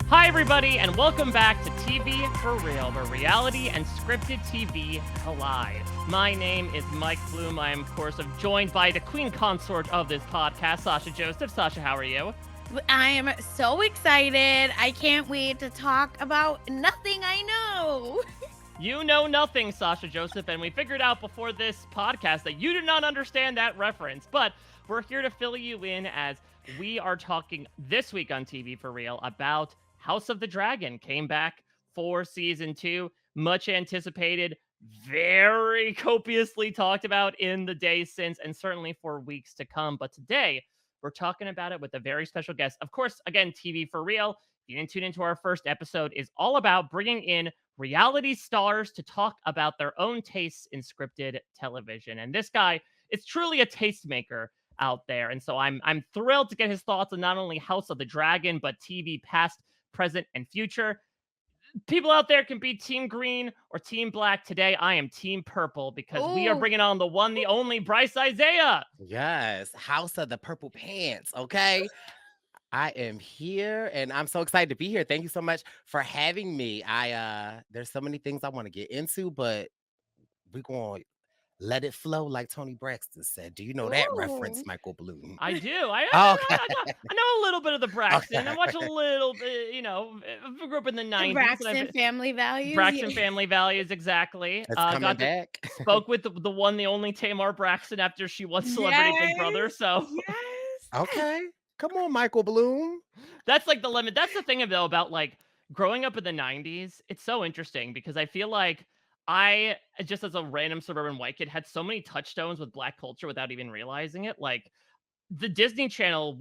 Hi, everybody, and welcome back to TV for Real, where reality and scripted TV collide. My name is Mike Bloom. I am, of course, joined by the queen consort of this podcast, Sasha Joseph. Sasha, how are you? I am so excited. I can't wait to talk about nothing I know. You know nothing, Sasha Joseph, and we figured out before this podcast that you did not understand that reference, but we're here to fill you in as we are talking this week on TV for Real about House of the Dragon. Came back for season 2, much anticipated, very copiously talked about in the days since, and certainly for weeks to come. But today, we're talking about it with a very special guest. Of course, again, TV for Real. If you didn't tune into our first episode, is all about bringing in reality stars to talk about their own tastes in scripted television. And this guy is truly a tastemaker out there. And so I'm thrilled to get his thoughts on not only House of the Dragon, but TV past, present, and future. People out there can be Team Green or Team Black. Today, I am Team Purple because we are Ooh. bringing on the one, the only Brice Izyah. Yes, House of the Purple Pants, okay? I am here and I'm so excited to be here. Thank you so much for having me. There's so many things I want to get into, but we're going to let it flow like Tony Braxton said. Do you know that reference, Ooh. Michael Bloom? I do. I Okay. know a little bit of the Braxton. I watch a Okay. little bit, I grew up in the The 90s. Braxton family values. Braxton Yeah. family values, exactly. It's coming back. Spoke with the one, the only Tamar Braxton after she won Celebrity Big Brother. So Yes. Okay. Come on, Michael Bloom. that's like the limit. That's the thing though about like growing up in the 90s. It's so interesting because I feel like I, just as a random suburban white kid, had so many touchstones with Black culture without even realizing it. Like the Disney Channel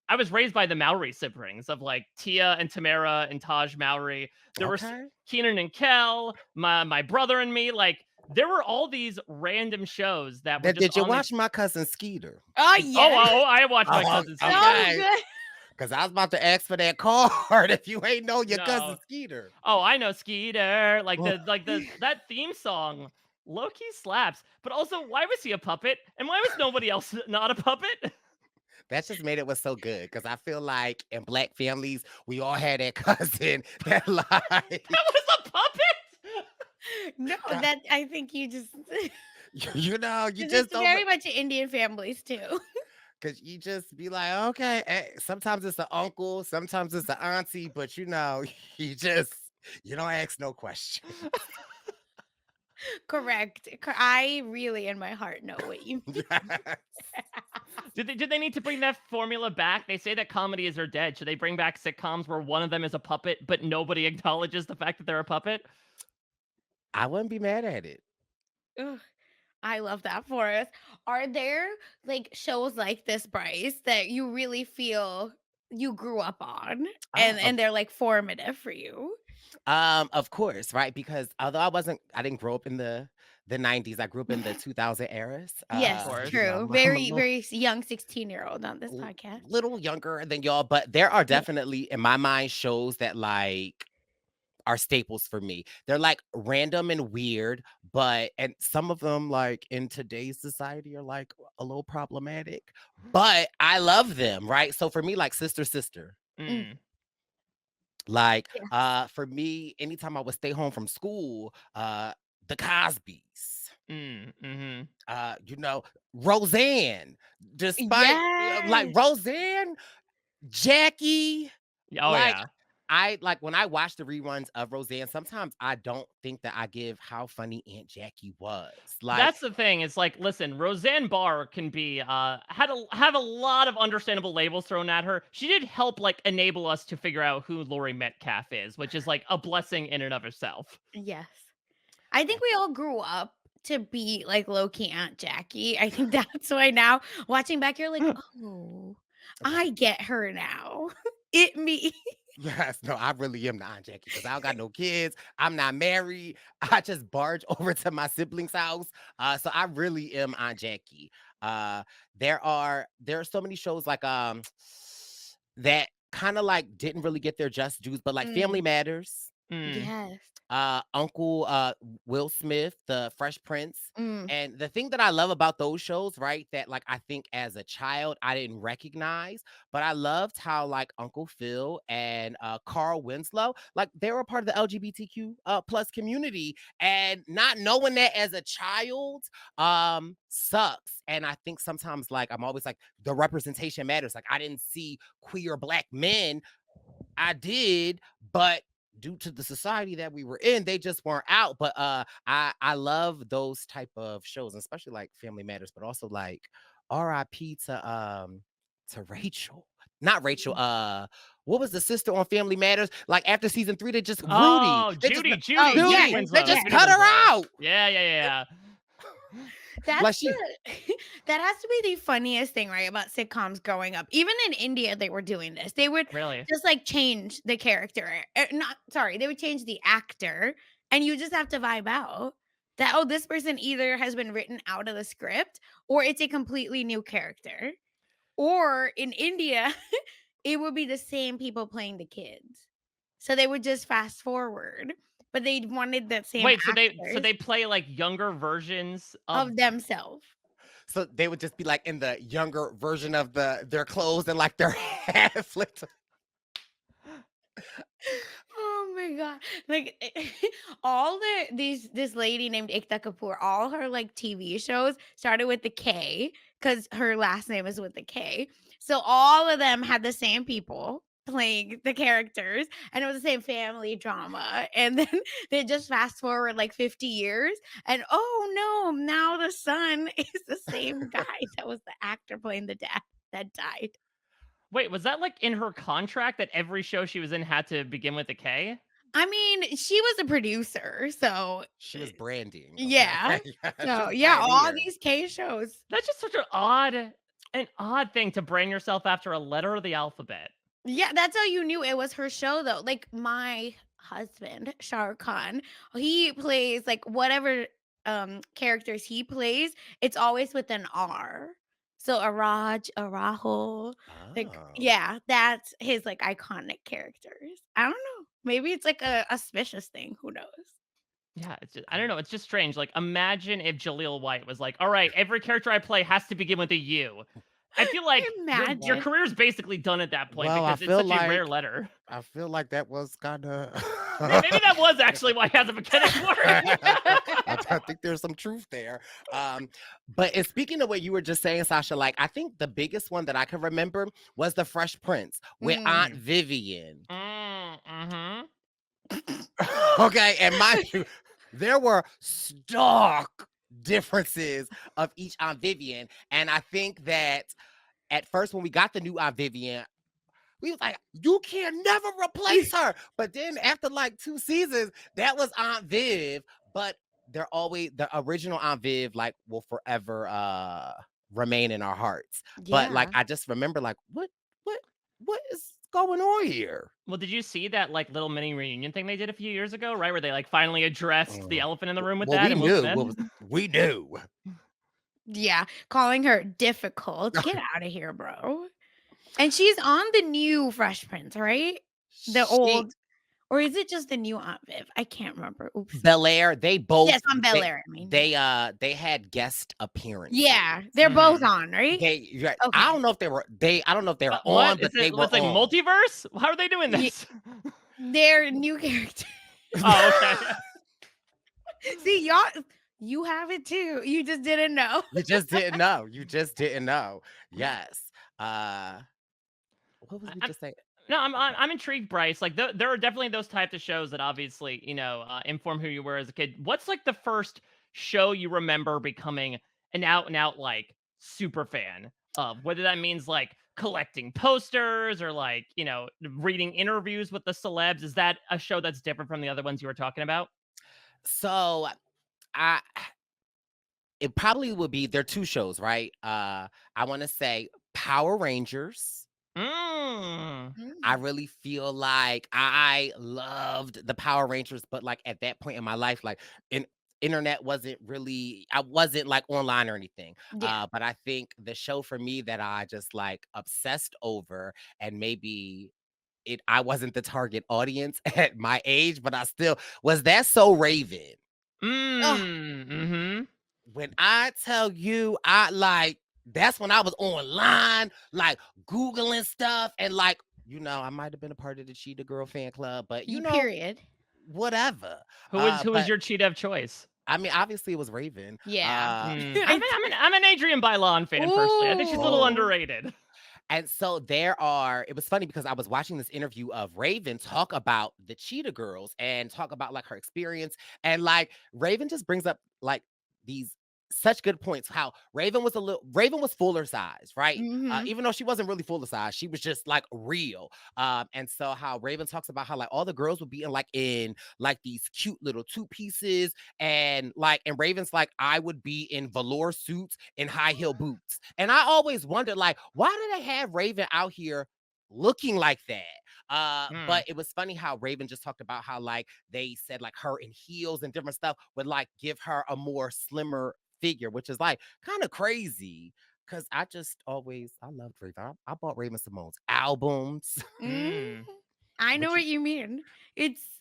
I was raised by the Maori siblings of like Tia and Tamara and Taj Maori. There were Okay. Keenan and Kel, my brother and me. Like there were all these random shows that were just Did you on watch My Cousin Skeeter? Oh, the. yes. I watched my Oh, cousin So Skeeter. okay. good. Because I was about to ask for that card if you ain't know your cousin No. Skeeter. Oh, I know Skeeter. Like Oh. that theme song, low key slaps. But also, why was he a puppet? And why was nobody else not a puppet? That just made it was so good because I feel like in Black families, we all had that cousin that That was a puppet. No, God, that I think you just you because just it's don't very much Indian families too. because you just be like, okay, sometimes it's an uncle, sometimes it's an auntie, but you just you don't ask no question. Correct. I really, in my heart, know what you mean. Yes. Did they need to bring that formula back? They say that comedies are dead. Should they bring back sitcoms where one of them is a puppet, but nobody acknowledges the fact that they're a puppet? I wouldn't be mad at it. Ugh, I love that for us. Are there like shows like this, Bryce, that you really feel you grew up on Oh, and they're like formative for you? of course, right? Because although I didn't grow up in the 90s. I grew up in the 2000 eras. Yes, course. true. I'm a Very, little very young 16-year-old on this l- podcast. little younger than y'all, but there are Yeah. definitely in my mind shows that like are staples for me. They're like random and weird, and some of them like in today's society are like a little problematic, but I love them, right? So for me, like Sister Sister, Mm, Mm. like yes. for me, anytime I would stay home from school, the Cosbys, Mm-hmm. uh, you know, Roseanne, despite like Yes. Roseanne, Jackie, Oh like yeah. I like when I watch the reruns of Roseanne, sometimes I don't think that I give how funny Aunt Jackie was. Like, That's the thing. It's like, listen, Roseanne Barr can be have a lot of understandable labels thrown at her. She did help like enable us to figure out who Laurie Metcalf is, which is like a blessing in and of itself. Yes. I think we all grew up to be like low key Aunt Jackie. I think that's why now watching back, you're like, oh, right. I get her now. It me. Yes, no, I really am the Aunt Jackie because I don't got no kids. I'm not married. I just barge over to my siblings' house. So I really am Aunt Jackie. Uh, there are so many shows like that kind of like didn't really get their just dues, but like Family Mm, Matters. Mm, Yes. Uncle Will Smith, the Fresh Prince. Mm. And the thing that I love about those shows, right, that like I think as a child I didn't recognize, but I loved how like Uncle Phil and Carl Winslow, like they were part of the LGBTQ plus community, and not knowing that as a child sucks. And I think sometimes like I'm always like the representation matters. Like I didn't see queer black men, I did, but due to the society that we were in, they just weren't out. But I love those type of shows, especially like Family Matters, but also like RIP to Rachel. Not Rachel, what was the sister on Family Matters? Like after season 3, they just Rudy. oh, They just Judy, Oh, Judy, Judy yes, Judy, they Winslow, just yes. Judy cut her Winslow. out. Yeah, yeah, yeah. Like That's she the that has to be the funniest thing, right, about sitcoms growing up. Even in India, they were doing this. They would Really? just like change the character. Not sorry, they would change the actor, and you just have to vibe out that oh, this person either has been written out of the script or it's a completely new character. Or in India, it would be the same people playing the kids. So they would just fast forward, but they wanted that same Wait, so actors they play like younger versions of. of themselves. so they would just be like in the younger version of their clothes and like their hair flipped. Oh my god. Like all this lady named Ikta Kapoor, all her like TV shows started with the K cuz her last name is with the K. So all of them had the same people playing the characters and it was the same family drama and then they just fast forward like 50 years and oh no, now the son is the same guy that was the actor playing the dad that died. Wait, was that like in her contract that every show she was in had to begin with a K? I mean, she was a producer, so She was branding, yeah. okay? She So, was a yeah, all pioneer. these K shows. That's just such an odd thing to brand yourself after a letter of the alphabet. Yeah, that's how you knew it was her show, though. Like, my husband, Shah Rukh Khan, he plays, like, whatever, characters he plays, it's always with an R. So, a Raj, a Rahul, like Oh. yeah, that's his, like, iconic characters. I don't know. Maybe it's, like, a auspicious thing, who knows? Yeah, it's just, I don't know, it's just strange. Like, imagine if Jaleel White was like, "All right, every character I play has to begin with a U." I feel like your Imagine. career's basically done at that point Well, because it's such a rare letter. I feel like that was kinda Maybe that was actually why he hasn't been getting work. I think there's some truth there. But and speaking of what you were just saying, Sasha, like I think the biggest one that I can remember was the Fresh Prince with Aunt Mm. Vivian. Mm-hmm. Okay, and mind you, there were stark differences of each Aunt Vivian. And I think that at first when we got the new Aunt Vivian, we was like, you can never replace her. But then after like 2 seasons, that was Aunt Viv. But they're always the original Aunt Viv, like, will forever remain in our hearts. But like Yeah. I just remember like what is going on here? Well, did you see that like little mini reunion thing they did a few years ago, right? Where they like finally addressed the Mm. elephant in the room with Well, that we and Will knew Smith? what was we knew. Yeah, calling her difficult. Get out of here, bro. And she's on the new Fresh Prince, right? The She old or is it just the new Aunt Viv? I can't remember. Oops. Bel Air, they both Yes, on Bel Air, I mean. they had guest appearances. Yeah, they're both on, right? I Okay. don't know if they were I don't know if they were on, What but is they it? were What's like on. multiverse? How are they doing Ye this? they're new characters. Oh, okay. See, y'all you have it too. You just didn't know. You just didn't know. You just didn't know. Yes. What was we I'm, just saying? no, I'm intrigued, Bryce. Like there are definitely those types of shows that obviously inform who you were as a kid. What's like the first show you remember becoming an out and out like super fan of? Whether that means like collecting posters or like reading interviews with the celebs. Is that a show that's different from the other ones you were talking about? So I it probably would be there are 2 shows, right? I want to say Power Rangers. Mm. I Mm. really feel like I loved the Power Rangers, but like at that point in my life, like in internet wasn't really I wasn't like online or anything. Yeah. But I think the show for me that I just like obsessed over and maybe I wasn't the target audience at my age, but I still was that so Raven. Oh, Mm-hmm. When I tell you, that's when I was online, like Googling stuff, and I might have been a part of the Cheetah Girl fan club, but period. whatever. Who was But your cheetah of choice? I mean, obviously it was Raven. Yeah. I'm an Adrienne Bailon fan personally. I think she's a little Ooh. underrated. And so it was funny because I was watching this interview of Raven talk about the Cheetah Girls and talk about like her experience. And like Raven just brings up like these such good points. How Raven was fuller size, right? Mm-hmm. Even though she wasn't really fuller size, she was just like real. And so how Raven talks about how like all the girls would be in like these cute little two pieces, and Raven's like, I would be in velour suits and high heel boots. And I always wondered, like, why do they have Raven out here looking like that? But it was funny how Raven just talked about how like they said like her in heels and different stuff would like give her a more slimmer figure, which is like kind of crazy. Cause I loved Raven. I bought Raven Simone's albums. Mm. I know Which what you mean.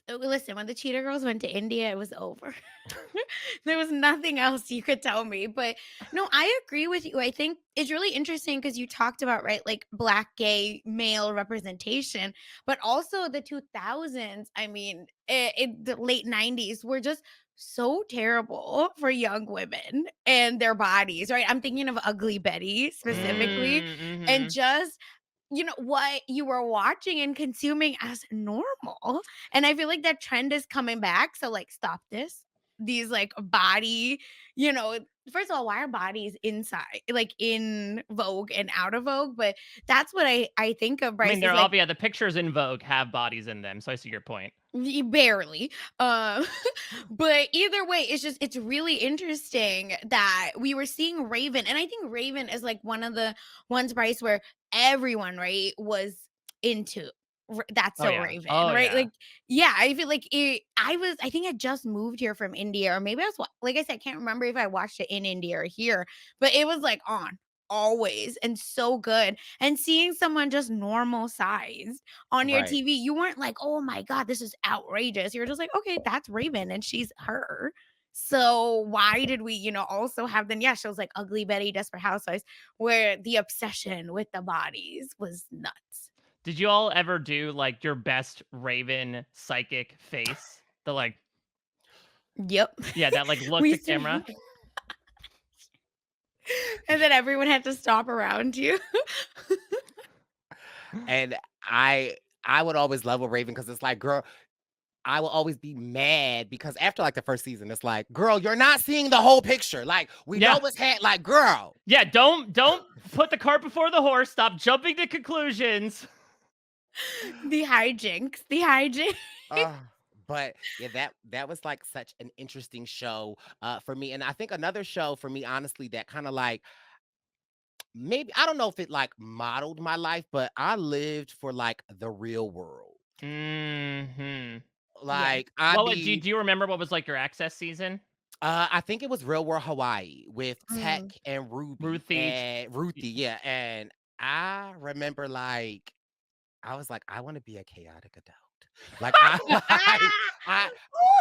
Listen, when the Cheetah Girls went to India, it was over. There was nothing else you could tell me. But no, I agree with you. I think it's really interesting because you talked about, right, like Black gay male representation, but also the 2000s. I mean, in the late 90s were just so terrible for young women and their bodies, right? I'm thinking of Ugly Betty specifically. And Mm-hmm. just what you were watching and consuming as normal. And I feel like that trend is coming back. So like stop this. These like body, first of all, why are bodies inside like in Vogue and out of Vogue? But that's what I think of, I mean, Bryce, is they're like the pictures in Vogue have bodies in them, so I see your point. barely. Uh but either way, it's really interesting that we were seeing Raven. And I think Raven is like one of the ones, Bryce, where everyone, right, was into That's Oh So yeah. Raven, Oh right? yeah. Like, yeah, I feel like I think I just moved here from India, or maybe like I said, I can't remember if I watched it in India or here, but it was like on always and so good. And seeing someone just normal sized on your Right. TV, you weren't like, oh my God, this is outrageous. You're just like, okay, that's Raven and she's her. So why did we, also have then, yeah, shows like Ugly Betty, Desperate Housewives, where the obsession with the bodies was nuts. Did you all ever do like your best Raven psychic face? The like, Yep. yeah, that like look We to used to, camera. and then everyone had to stop around you. And I would always love a Raven because it's like, girl, I will always be mad because after like the first season, it's like, girl, you're not seeing the whole picture. Like, we know Yeah. what's like, girl. Yeah, don't put the cart before the horse. Stop jumping to conclusions. The hijinks. The hijinks. Uh, but yeah, that was like such an interesting show for me. And I think another show for me, honestly, that kind of like maybe I don't know if it like modeled my life, but I lived for like the real world. Mm-hmm. Yeah. Like I What would be do you remember what was like your access season? I think it was Real World Hawaii with Tech Mm. and Ruby Ruthie. and Ruthie, yeah. And I remember like I was like, I want to be a chaotic adult. Like I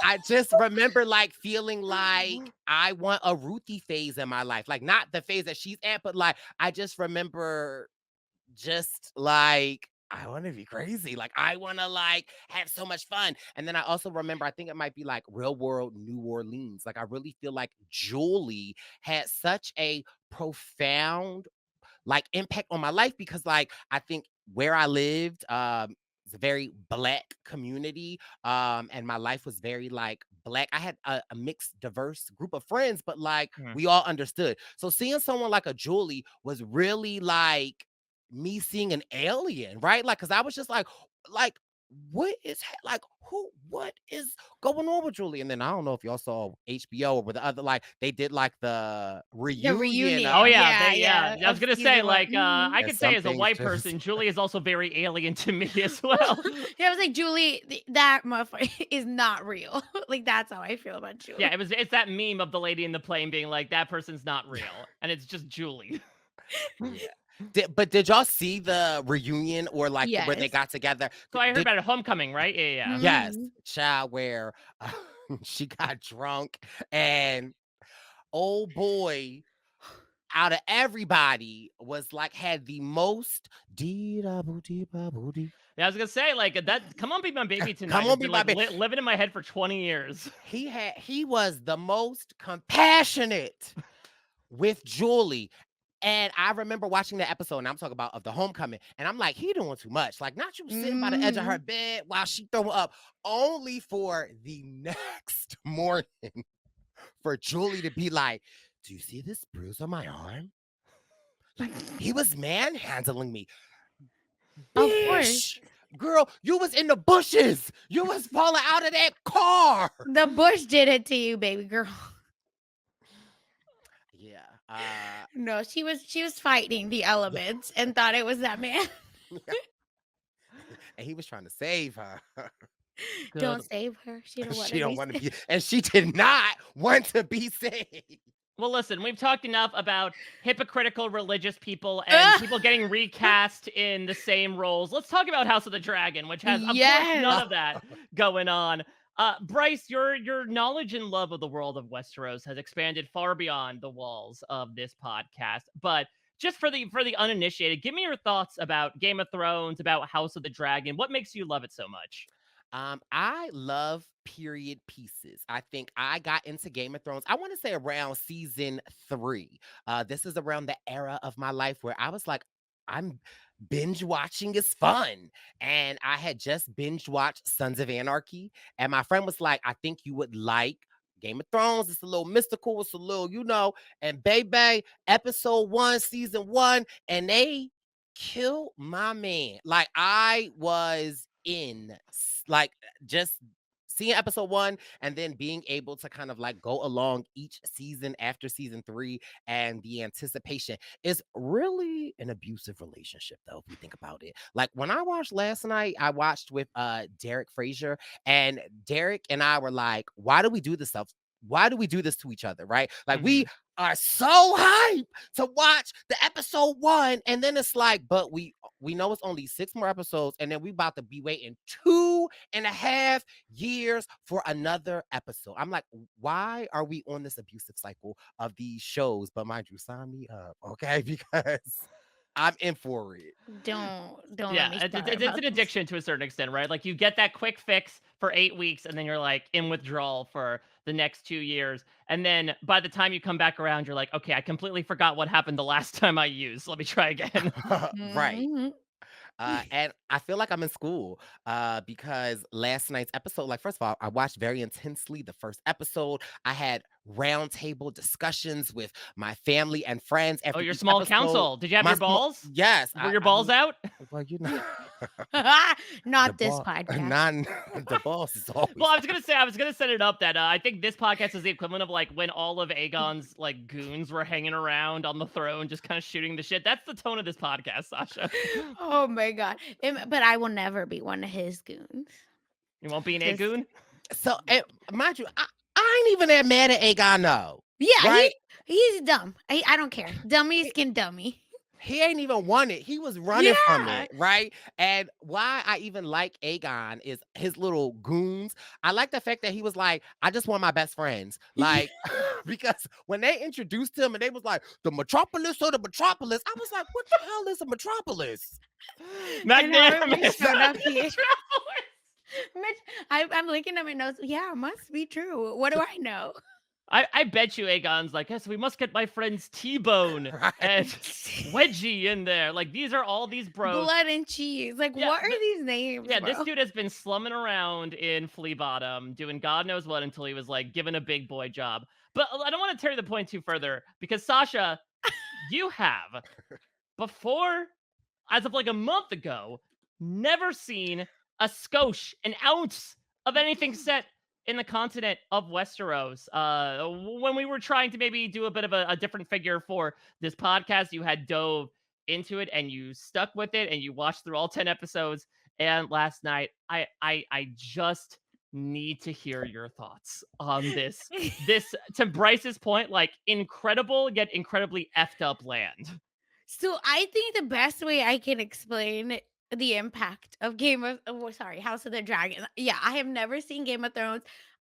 I just remember like feeling like I want a Ruthie phase in my life. Like not the phase that she's at, but like I just remember just like I want to be crazy. Like I want to like have so much fun. And then I also remember I think it might be like Real World New Orleans. Like I really feel like Julie had such a profound like impact on my life because like I think where I lived it's a very black community and my life was very like black. I had a mixed diverse group of friends, but like Mhm. we all understood. So seeing someone like a Julie was really like me seeing an alien, right? Like because I was just like what is going on with Julie? And then I don't know if y'all saw HBO or with the other like they did like the The reunion Oh reunion. of yeah, Yeah, yeah. I was Of gonna say season one. like Mhm. I and could say some as a things white just person, Julie is also very alien to me as well. Yeah, I was like, Julie, that motherfucker is not real. Like, that's how I feel about Yeah, Julie. it's that meme of the lady in the plane being like, that person's not real. And it's just Julie. yeah. But did y'all see the reunion or like where they Yes. got together? So I heard Did about it, Homecoming, right? Yeah, yeah, yeah. Yes, Mhm. child, where she got drunk and old boy out of everybody was like had the most dee da boo dee ba boo dee. Yeah, I was gonna say like that. Come on, be my baby tonight Come has on, be been my like baby. living in my head for 20 years. He was the most compassionate with Julie. And I remember watching the episode, and I'm talking about of the homecoming, and I'm like, he doing too much. Like, not you sitting by the edge of her Mhm. bed while she throwing up, only for the next morning for Julie to be like, "Do you see this bruise on my arm? Like, he was manhandling me, Of course. bitch. Girl, you was in the bushes. You was falling out of that car." The bush did it to you, baby girl. Yeah. No, she was fighting the elements and thought it was that man. And he was trying to save her. Don't Good. save her. She don't want She to don't be want to saved. be, and she did not want to be saved. Well, listen, we've talked enough about hypocritical religious people and people getting recast in the same roles. Let's talk about House of the Dragon, which has, of course, none Yes. of that going on. Bryce, your knowledge and love of the world of Westeros has expanded far beyond the walls of this podcast. But just for the uninitiated, give me your thoughts about Game of Thrones, about House of the Dragon. What makes you love it so much? I love period pieces. I think I got into Game of Thrones, I want to say around season 3. This is around the era of my life where I was like, I'm binge watching is fun. And I had just binge watched Sons of Anarchy. And my friend was like, I think you would like Game of Thrones. It's a little mystical, it's a little, and baby, episode 1, season 1, and they killed my man. Like I was in like just seeing episode 1 and then being able to kind of like go along each season after season 3, and the anticipation is really an abusive relationship though if we think about it. Like when I watched last night, I watched with Derek Frazier, and Derek and I were like, why do we do this stuff? Why do we do this to each other, right? Like we Mhm. are so hyped to watch the episode 1, and then it's like, but we know it's only 6 more episodes, and then we about to be waiting 2.5 years for another episode. I'm like, why are we on this abusive cycle of these shows? But mind you, sign me up, okay? Because I'm in for it. Don't let Yeah, me it's, start it's, it's about an this. addiction to a certain extent, right? Like you get that quick fix for 8 weeks, and then you're like in withdrawal for the next 2 years. And then by the time you come back around, you're like, okay, I completely forgot what happened the last time I used. Let me try again. Right. Mhm. And I feel like I'm in school because last night's episode, like, first of all, I watched very intensely the first episode. I had roundtable discussions with my family and friends Oh, after your each small episode. council. Did you have My your small, balls? yes, Were your balls out? well, the Not this ball, podcast. not the boss is Well, always I was gonna say, I was gonna set it up that I think this podcast is the equivalent of like when all of Aegon's like goons were hanging around on the throne, just kind of shooting the shit. That's the tone of this podcast, Sasha. Oh my god. But I will never be one of his goons. You won't be an Just Aegon? so. And mind you, I ain't even that mad at Aegon, no, yeah, right? he's dumb. I don't care. Dummies can dummy. He ain't even won it. He was running from Yeah. it, right? And why I even like Aegon is his little goons. I like the fact that he was like, I just want my best friends. Like, because when they introduced him and they was like, the metropolis or the metropolis, I was like, what the hell is a metropolis? And however he Magnanimous. showed up here. Metropolis. Mitch, I'm looking at my notes. Yeah, must be true. What do I know? I bet you Aegon's like, yes, we must get my friends T-Bone and Right. Wedgie in there. Like, these are all these bros. Blood and cheese. Like, Yeah, what are these names, Yeah, bro? this dude has been slumming around in Flea Bottom, doing God knows what until he was like given a big boy job. But I don't want to carry the point too further because Sasha, you have before, as of like a month ago, never seen a skosh, an ounce of anything set in the continent of Westeros. When we were trying to maybe do a bit of a different figure for this podcast, you had dove into it and you stuck with it and you watched through all 10 episodes. And last night, I just need to hear your thoughts on this. This, to Bryce's point, like incredible yet incredibly effed up land. So I think the best way I can explain the impact of House of the Dragon. Yeah, I have never seen Game of Thrones.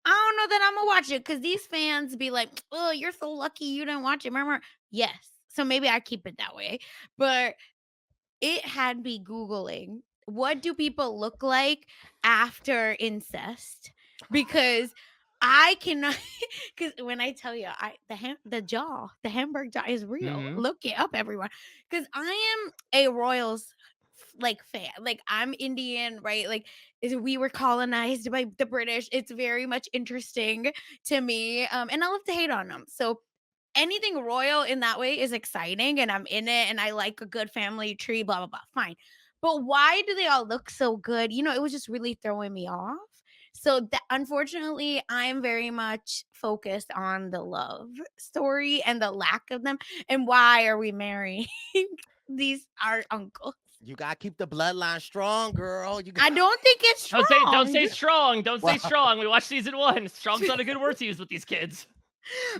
I don't know that I'm gonna watch it because these fans be like, "Oh, you're so lucky you didn't watch it." Remember? Yes. So maybe I keep it that way. But it had me Googling, what do people look like after incest? Because I cannot, because when I tell you, the Hamburg jaw is real. Mm-hmm. Look it up, everyone. Because I am a Royals like fan. Like I'm Indian, right? Like we were colonized by the British. It's very much interesting to me. And I love to hate on them. So anything royal in that way is exciting and I'm in it and I like a good family tree, blah, blah, blah. Fine. But why do they all look so good? It was just really throwing me off. So that unfortunately, I'm very much focused on the love story and the lack of them. And why are we marrying these our uncles? You gotta keep the bloodline strong, girl. I don't think it's Don't say strong. strong. Don't say Wow. strong. We watched season 1. Strong's not a good word to use with these kids.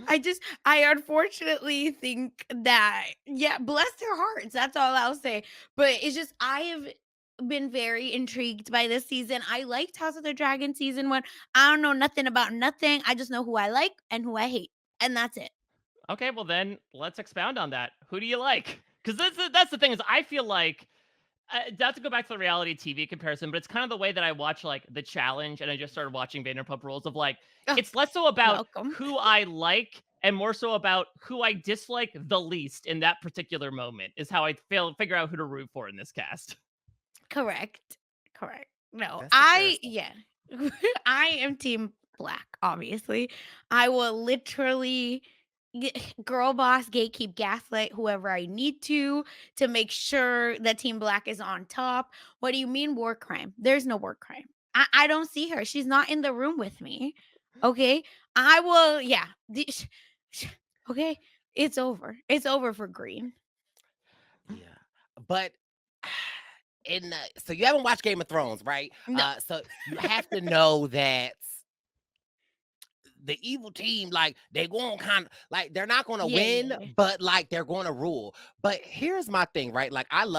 I unfortunately think that, yeah, bless their hearts. That's all I'll say. But it's just, I have been very intrigued by this season. I liked House of the Dragon season 1. I don't know nothing about nothing. I just know who I like and who I hate. And that's it. Okay, well then let's expound on that. Who do you like? Because that's the thing is I feel like not to go back to the reality TV comparison, but it's kind of the way that I watch like The Challenge, and I just started watching Vanderpump Rules. Of like, Oh, it's less so about welcome. who I like and more so about who I dislike the least in that particular moment. Is how I figure out who to root for in this cast. Correct. Correct. No, That's a fair yeah. I am team black, obviously. I will literally girl boss, gatekeep, gaslight whoever I need to make sure that team black is on top. What do you mean war crime? There's no war crime. I don't see her. She's not in the room with me. Okay. I will, yeah. Okay. It's over. It's over for green. Yeah. But so you haven't watched Game of Thrones, right? No. So you have to know that the evil team, like they're going kind of like they're not going to Yeah, win, yeah, yeah. but like they're going to rule. But here's my thing, right? Like I'm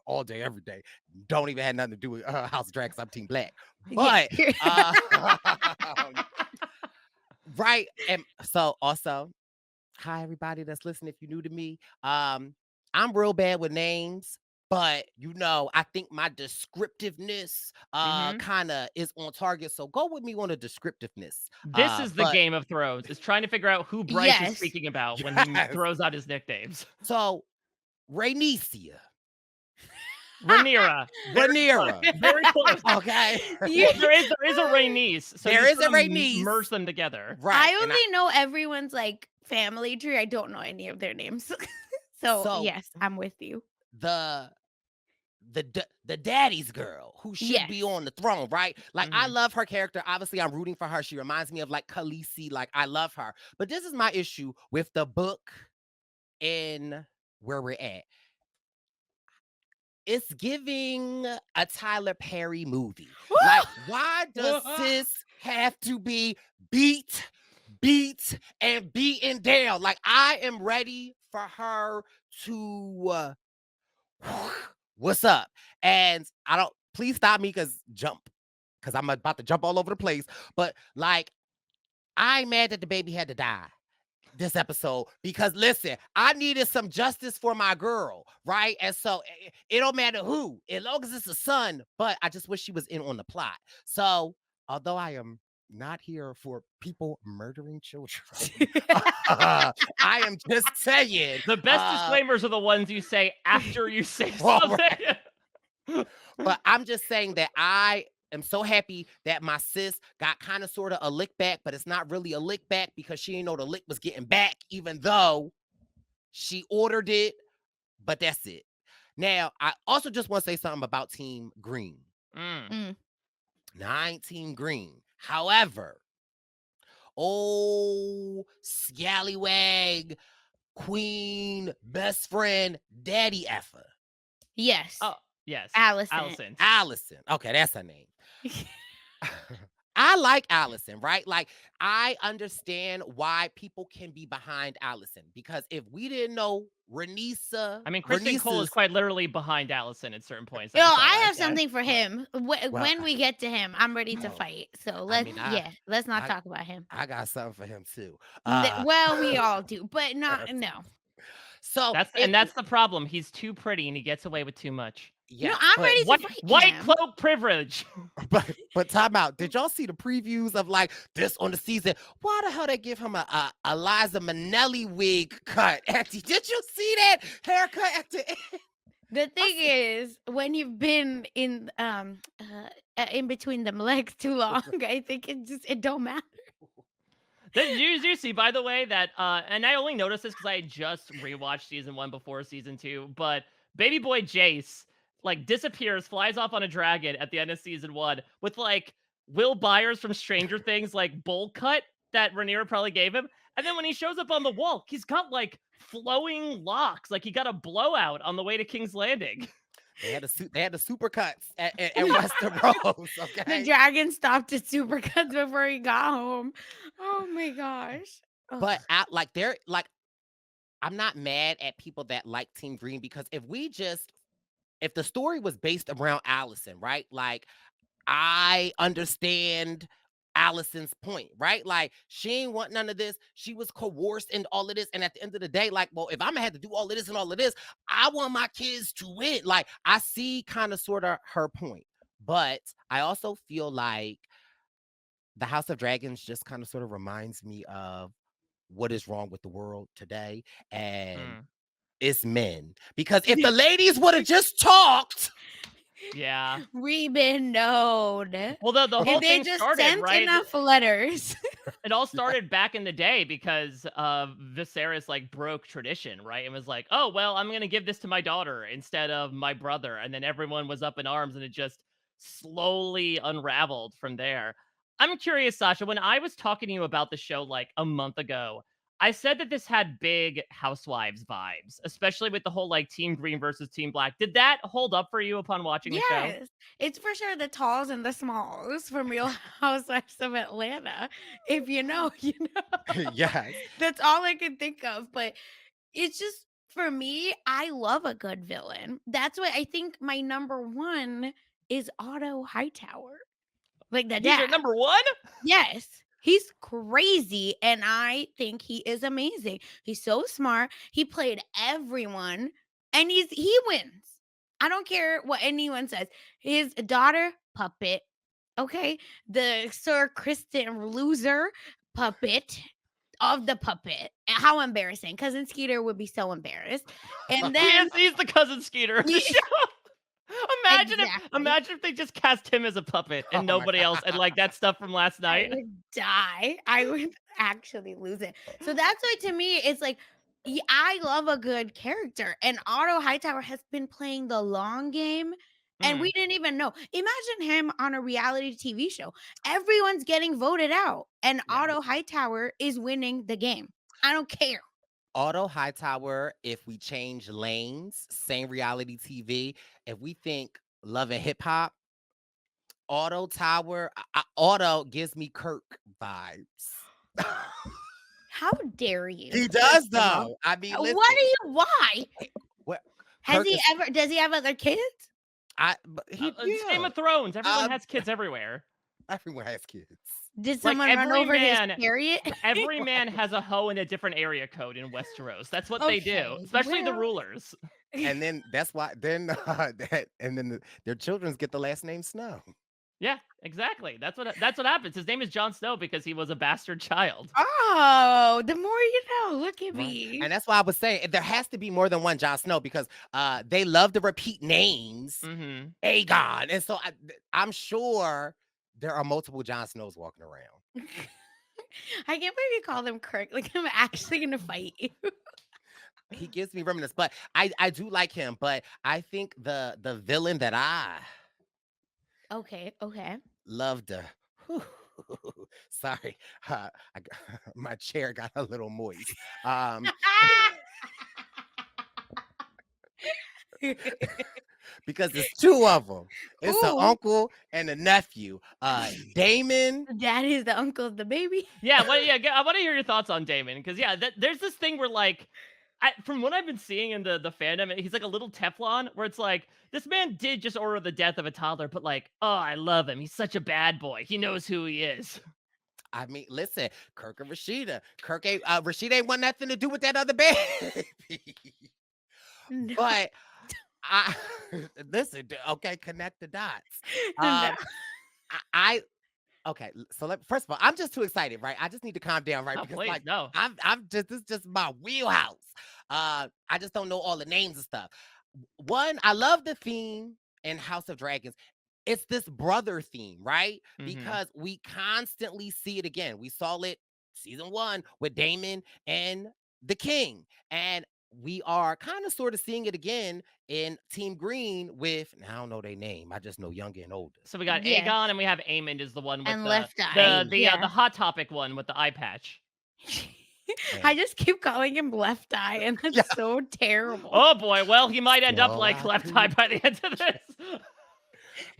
all day, every day. Don't even have nothing to do with House of Dragons. I'm Team Black, but Yeah. right. And so also, hi everybody that's listening. If you're new to me, I'm real bad with names. But I think my descriptiveness Mhm. kind of is on target. So go with me on the descriptiveness. This is the But Game of Thrones. Is trying to figure out who Bryce is Yes. speaking about when he yes. throws out his nicknames. So Rhaenyra. Rhaenyra. Rhaenyra. Very close. Okay. There is a Rhaenys. So There you is a sort of Rhaenys. merge them together. Right. I and only know everyone's like family tree. I don't know any of their names. So So yes, I'm with you. the the daddy's girl who should be Yes. on the throne, right? Like I Mhm. love her character. Obviously, I'm rooting for her. She reminds me of like Khaleesi. Like I love her. But this is my issue with the book and where we're at. It's giving a Tyler Perry movie. Like, why does sis have to be beat, and beaten down? Like, I am ready for her to what's up? And I don't please stop me because I'm about to jump all over the place. But like, I'm mad that the baby had to die this episode because listen, I needed some justice for my girl, right? And so it don't matter who, as long as it's a son, but I just wish she was in on the plot. So although I am not here for people murdering children, I am just saying. The best disclaimers are the ones you say after you say Well, something. But I'm just saying that I am so happy that my sis got kind of sort of a lick back, but it's not really a lick back because she didn't know the lick was getting back, even though she ordered it. But that's it. Now, I also just want to say something about Team Green. Mm. Now, I ain't Team Green. However, scallywag, queen, best friend, daddy effer. Yes. Oh, yes. Allison. Allison. Okay, that's her name. I like Allison, right? Like, I understand why people can be behind Allison because if we didn't know Renisa. I mean, Kristen Cole is Renisa's. quite literally behind Allison at certain points. Yo, we saw I last have night. something for him. Well, When we get to him, I'm ready to oh, fight. So I mean, let's not I, talk about him. I got something for him too. Well, we all do, but not no. So That's the problem. He's too pretty and he gets away with too much. Yeah, I'm ready to fight white him. cloak privilege. But time out. Did y'all see the previews of like this on the season? Why the hell they give him a Liza Minnelli wig cut? Did you see that haircut at the end? The thing is, when you've been in between them legs too long, I think it don't matter. Did you see, by the way, that and I only noticed this because I just rewatched season 1 before season 2, but baby boy Jace like disappears, flies off on a dragon at the end of season 1 with like Will Byers from Stranger Things like bowl cut that Rhaenyra probably gave him, and then when he shows up on the wall, he's got like flowing locks, like he got a blowout on the way to King's Landing. They had the supercuts at Westeros. Okay, The dragon stopped at supercuts before he got home. Oh my gosh! But I'm not mad at people that like Team Green, because if the story was based around Allison, right? Like, I understand Allison's point, right? Like, she ain't want none of this. She was coerced into all of this. And at the end of the day, like, well, if I'm gonna have to do all of this and all of this, I want my kids to win. Like, I see kind of sort of her point. But I also feel like the House of Dragons just kind of sort of reminds me of what is wrong with the world today. And it's men. Because if the ladies would have just talked. Yeah, we've been known. Well, the whole they thing just started, sent right? enough letters. It all started back in the day because Viserys like broke tradition, right? And was like, oh, well, I'm going to give this to my daughter instead of my brother. And then everyone was up in arms and it just slowly unraveled from there. I'm curious, Sasha, when I was talking to you about the show like a month ago, I said that this had big Housewives vibes, especially with the whole like Team Green versus Team Black. Did that hold up for you upon watching the show? Yes, it's for sure the talls and the smalls from Real Housewives of Atlanta. If you know, you know. Yes. That's all I can think of. But it's just, for me, I love a good villain. That's why I think my number one is Otto Hightower. Like the He's dad. your number one? Yes. He's crazy, and I think he is amazing. He's so smart. He played everyone, and he wins. I don't care what anyone says. His daughter, puppet. Okay. The Sir Kristen loser, puppet of the puppet. How embarrassing. Cousin Skeeter would be so embarrassed. And then he's the cousin Skeeter of the show. Imagine if they just cast him as a puppet and nobody else, and like that stuff from last night. I would die. I would actually lose it. So that's why, to me, it's like, I love a good character, and Otto Hightower has been playing the long game, and we didn't even know. Imagine him on a reality TV show. Everyone's getting voted out, and Otto Hightower is winning the game. I don't care. Otto Hightower, if we change lanes, same reality TV, if we think Love and Hip Hop, Otto gives me Kirk vibes. How dare you? He does, though. I mean, listen, why? What, Does he have other kids? It's Game of Thrones. Everyone has kids everywhere. Everyone has kids. Did someone run over his chariot? Every man has a hoe in a different area code in Westeros. That's what they do, especially the rulers. And then that's why their children get the last name Snow. Yeah, exactly. That's what happens. His name is Jon Snow because he was a bastard child. Oh, the more you know. Look at me. And that's why I was saying there has to be more than one Jon Snow, because they love to repeat names. Aegon. And so I'm sure there are multiple Jon Snows walking around. I can't believe you call them Kirk. Like, I'm actually going to fight you. He gives me remnants, but I do like him. But I think the villain that I Okay. loved sorry, my chair got a little moist. Because there's two of them. It's the uncle and the nephew. Damon. Dad is the uncle of the baby. Yeah, I want to hear your thoughts on Damon, because there's this thing where like from what I've been seeing in the fandom, he's like a little Teflon, where it's like this man did just order the death of a toddler, but like, oh, I love him. He's such a bad boy. He knows who he is. I mean, listen, Kirk and Rashida. Rashida ain't want nothing to do with that other baby. No, But I listen, okay, connect the dots. no. Um, I okay, so first of all, I'm just too excited, right? I just need to calm down, right? Oh, Because please, like no. I'm just this is just my wheelhouse. I just don't know all the names and stuff. One, I love the theme in House of Dragons. It's this brother theme, right? Hmm. Because we constantly see it again. We saw it season one with Damon and the King. And we are kind of sort of seeing it again in Team Green with, and I don't know their name. I just know younger and older. So we got Yes. Aegon and we have Aemond is the one with And the Left Eye. the Aemon. the Yeah. the hot topic one with the eye patch. I just keep calling him Left Eye, and Yeah. that's so terrible. Oh boy, well he might end up So like I Left do. Eye by the end of this.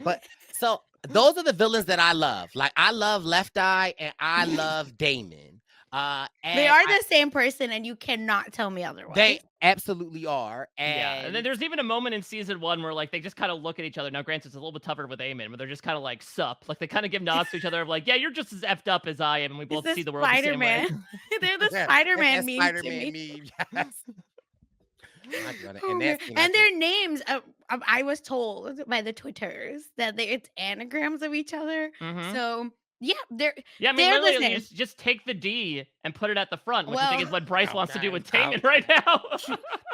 But so those are the villains that I love. Like I love Left Eye and I love Damon. They And are the same person, and you cannot tell me otherwise. they absolutely are. Yeah, and then And there's even a moment in season one where like they just kind of look at each other. Now, granted, it's a little bit tougher with Aemon, but they're just kind of like sup. Like they kind of give nods to each other of like, yeah, you're just as effed up as I am, and we It's both the see the world the same way. Spider-Man. They're the yeah, Spider-Man that meme to Spider-Man me. meme. Yes. My God, Oh, and man. that scene, I And think, their names, I was told by the Twitters that it's anagrams of each other. Hmm. So yeah, Yeah, I mean, they're the literally, you same. just take the D and put it at the front, which I think Well, is what Brice wants to do okay, with Damon right now.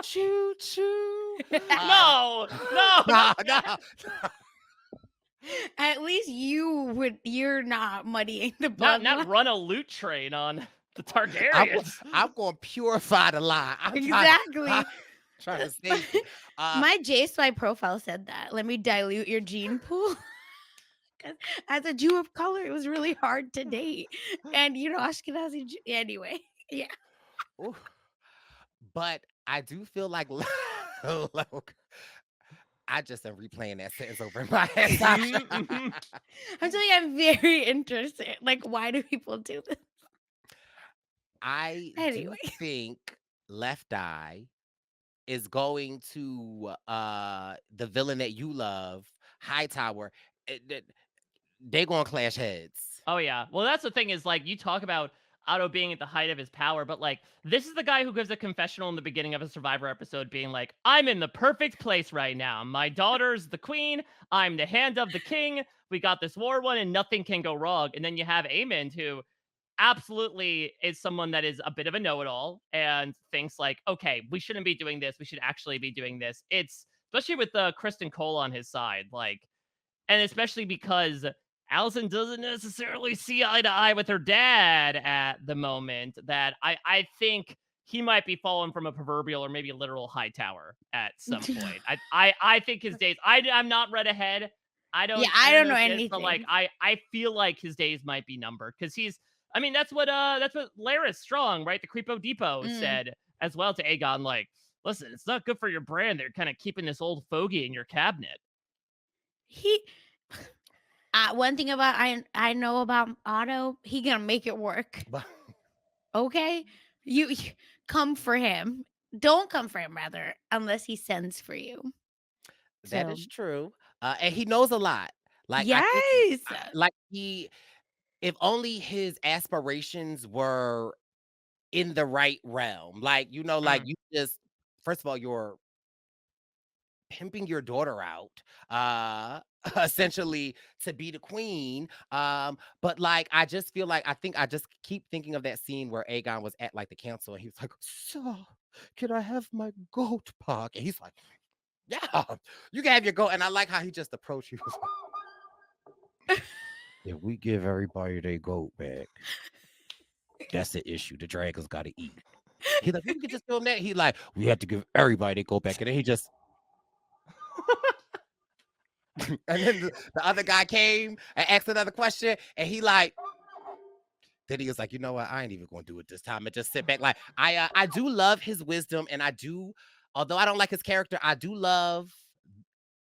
choo choo. No, no, No, not no. at least you're not muddying the not bloodline. run a loot train on the I'm, Targaryens. I'm going to purify the lie. Exactly. I'm trying to save it. My JSY profile said that. Let me dilute your gene pool. 'Cause as a Jew of color, it was really hard to date. And Ashkenazi anyway. Yeah. Ooh. But I do feel like look, I just am replaying that sentence over in my head. Mhm, mhm. I'm telling you, I'm very interested. Like, why do people do this? I Anyway. do think Left Eye is going to the villain that you love, Hightower. They're gonna clash heads. Oh yeah. Well, that's the thing is like you talk about Otto being at the height of his power, but like this is the guy who gives a confessional in the beginning of a Survivor episode, being like, "I'm in the perfect place right now. My daughter's the queen. I'm the hand of the king. We got this war won, and nothing can go wrong." And then you have Aemond, who absolutely is someone that is a bit of a know-it-all and thinks like, "Okay, we shouldn't be doing this. We should actually be doing this." It's especially with Kristen Cole on his side, like, and especially because Allison doesn't necessarily see eye to eye with her dad at the moment, that I think he might be falling from a proverbial or maybe a literal high tower at some point. I think his days. I'm not read ahead. I Yeah, don't. I don't know shit, but like anything. I feel like his days might be numbered because he's. I mean that's what Laris Strong, right, the Creepo Depot Mm. said as well to Aegon. Like, listen, it's not good for your brand. They're kind of keeping this old fogey in your cabinet. He one thing about I know about Otto, he gonna make it work. Okay? You come for him. Don't come for him rather, unless he sends for you. That So is true. And he knows a lot. Like I think yes. like if only his aspirations were in the right realm. Like, like Mm. you just first of all, you're pimping your daughter out, essentially to be the queen. But like I just feel like I just keep thinking of that scene where Aegon was at like the council and he was like, "So, can I have my goat park?" And he's like, "Yeah, you can have your goat." And I like how he just approached you. If we give everybody their goat back, that's the issue. The dragons got to eat. He's like, "We can just film that." He like, "We have to give everybody their goat back," and then he just. And then the other guy came and asked another question, and he like. Then he was like, "You know what? I ain't even gonna do it this time." And just sit back. Like I do love his wisdom, and I do, although I don't like his character, I do love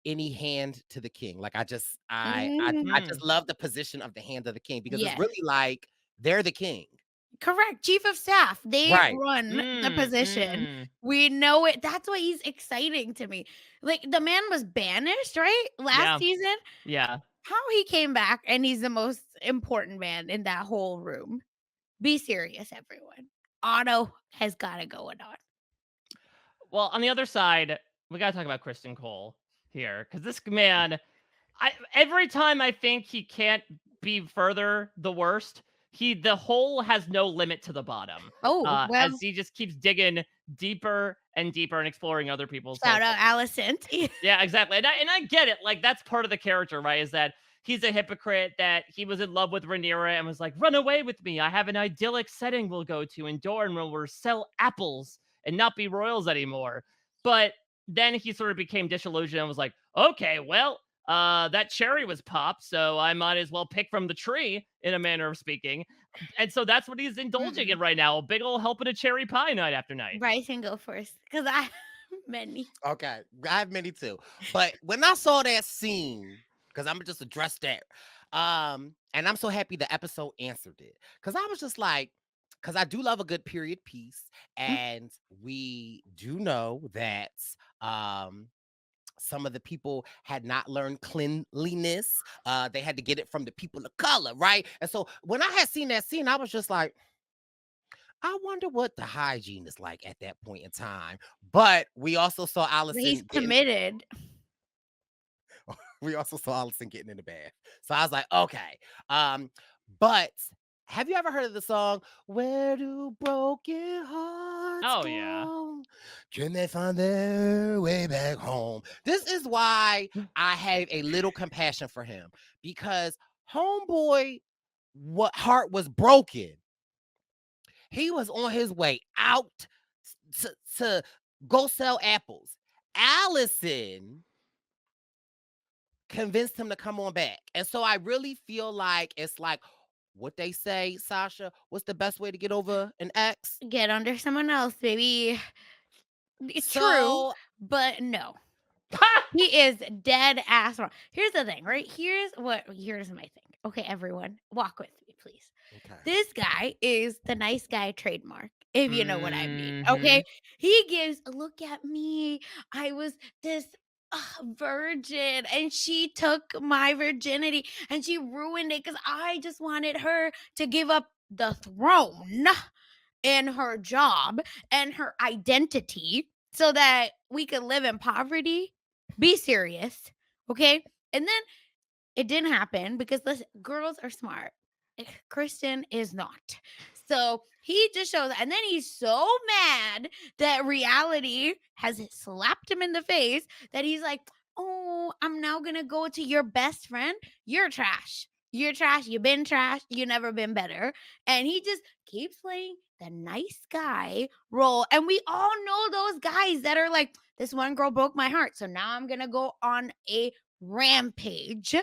any hand to the king. Like I Mhm. just love the position of the hand of the king because it's Yes. really like they're the king. Correct. Chief of staff. They Right. run the position. Mm. We know it. That's why he's exciting to me. Like the man was banished, right? Last Yeah. season. Yeah. How he came back and he's the most important man in that whole room. Be serious, everyone. Otto has got it going on. Well, on the other side, we gotta talk about Kristen Cole here because this man, every time I think he can't be further the worst, the hole has no limit to the bottom. Oh, As well, he just keeps digging deeper and deeper and exploring other people's shout holes. out Allison. Yeah, exactly. And I get it. Like that's part of the character, right? Is that he's a hypocrite, that he was in love with Rhaenyra and was like, "Run away with me. I have an idyllic setting we'll go to in Dorne where we'll sell apples and not be royals anymore." But then he sort of became disillusioned and was like, "Okay, well, that cherry was popped, so I might as well pick from the tree, in a manner of speaking." And so that's what he's indulging in Mm-mm. right now. A big old helping a cherry pie night after night. Bryce can go first because I have many. Okay, I have many too. But when I saw that scene, because I'm gonna just address that, and I'm so happy the episode answered it. Because I was just like, because I do love a good period piece, Mm, and we do know that um some of the people had not learned cleanliness. They had to get it from the people of color, right? And so when I had seen that scene, I was just like, I wonder what the hygiene is like at that point in time. But we also saw He's Allison getting committed. we also saw Allison getting in the bath. So I was like, okay. But have you ever heard of the song "Where Do Broken Hearts Oh yeah. Go? Can they find their way back home?" This is why I have a little compassion for him, because homeboy, what heart was broken. He was on his way out to go sell apples. Allison convinced him to come on back. And so I really feel like it's like what they say, Sasha, what's the best way to get over an ex? Get under someone else, baby. It's true, So but no. He is dead ass wrong. Here's the thing, right? Here's my thing. Okay, everyone, walk with me, please. okay. This guy is the nice guy trademark, if you know what I mean. Okay. Mhm. He gives, look at me. I was this virgin and she took my virginity and she ruined it because I just wanted her to give up the throne and her job and her identity so that we could live in poverty. Be serious. Okay. And then it didn't happen because the girls are smart. Kristen is not. So he just shows, and then he's so mad that reality has slapped him in the face that he's like, "Oh, I'm now gonna go to your best friend. You're trash. You're trash. You've been trash. You never been better." And he just keeps playing the nice guy role. And we all know those guys that are like, "This one girl broke my heart. So now I'm gonna go on a rampage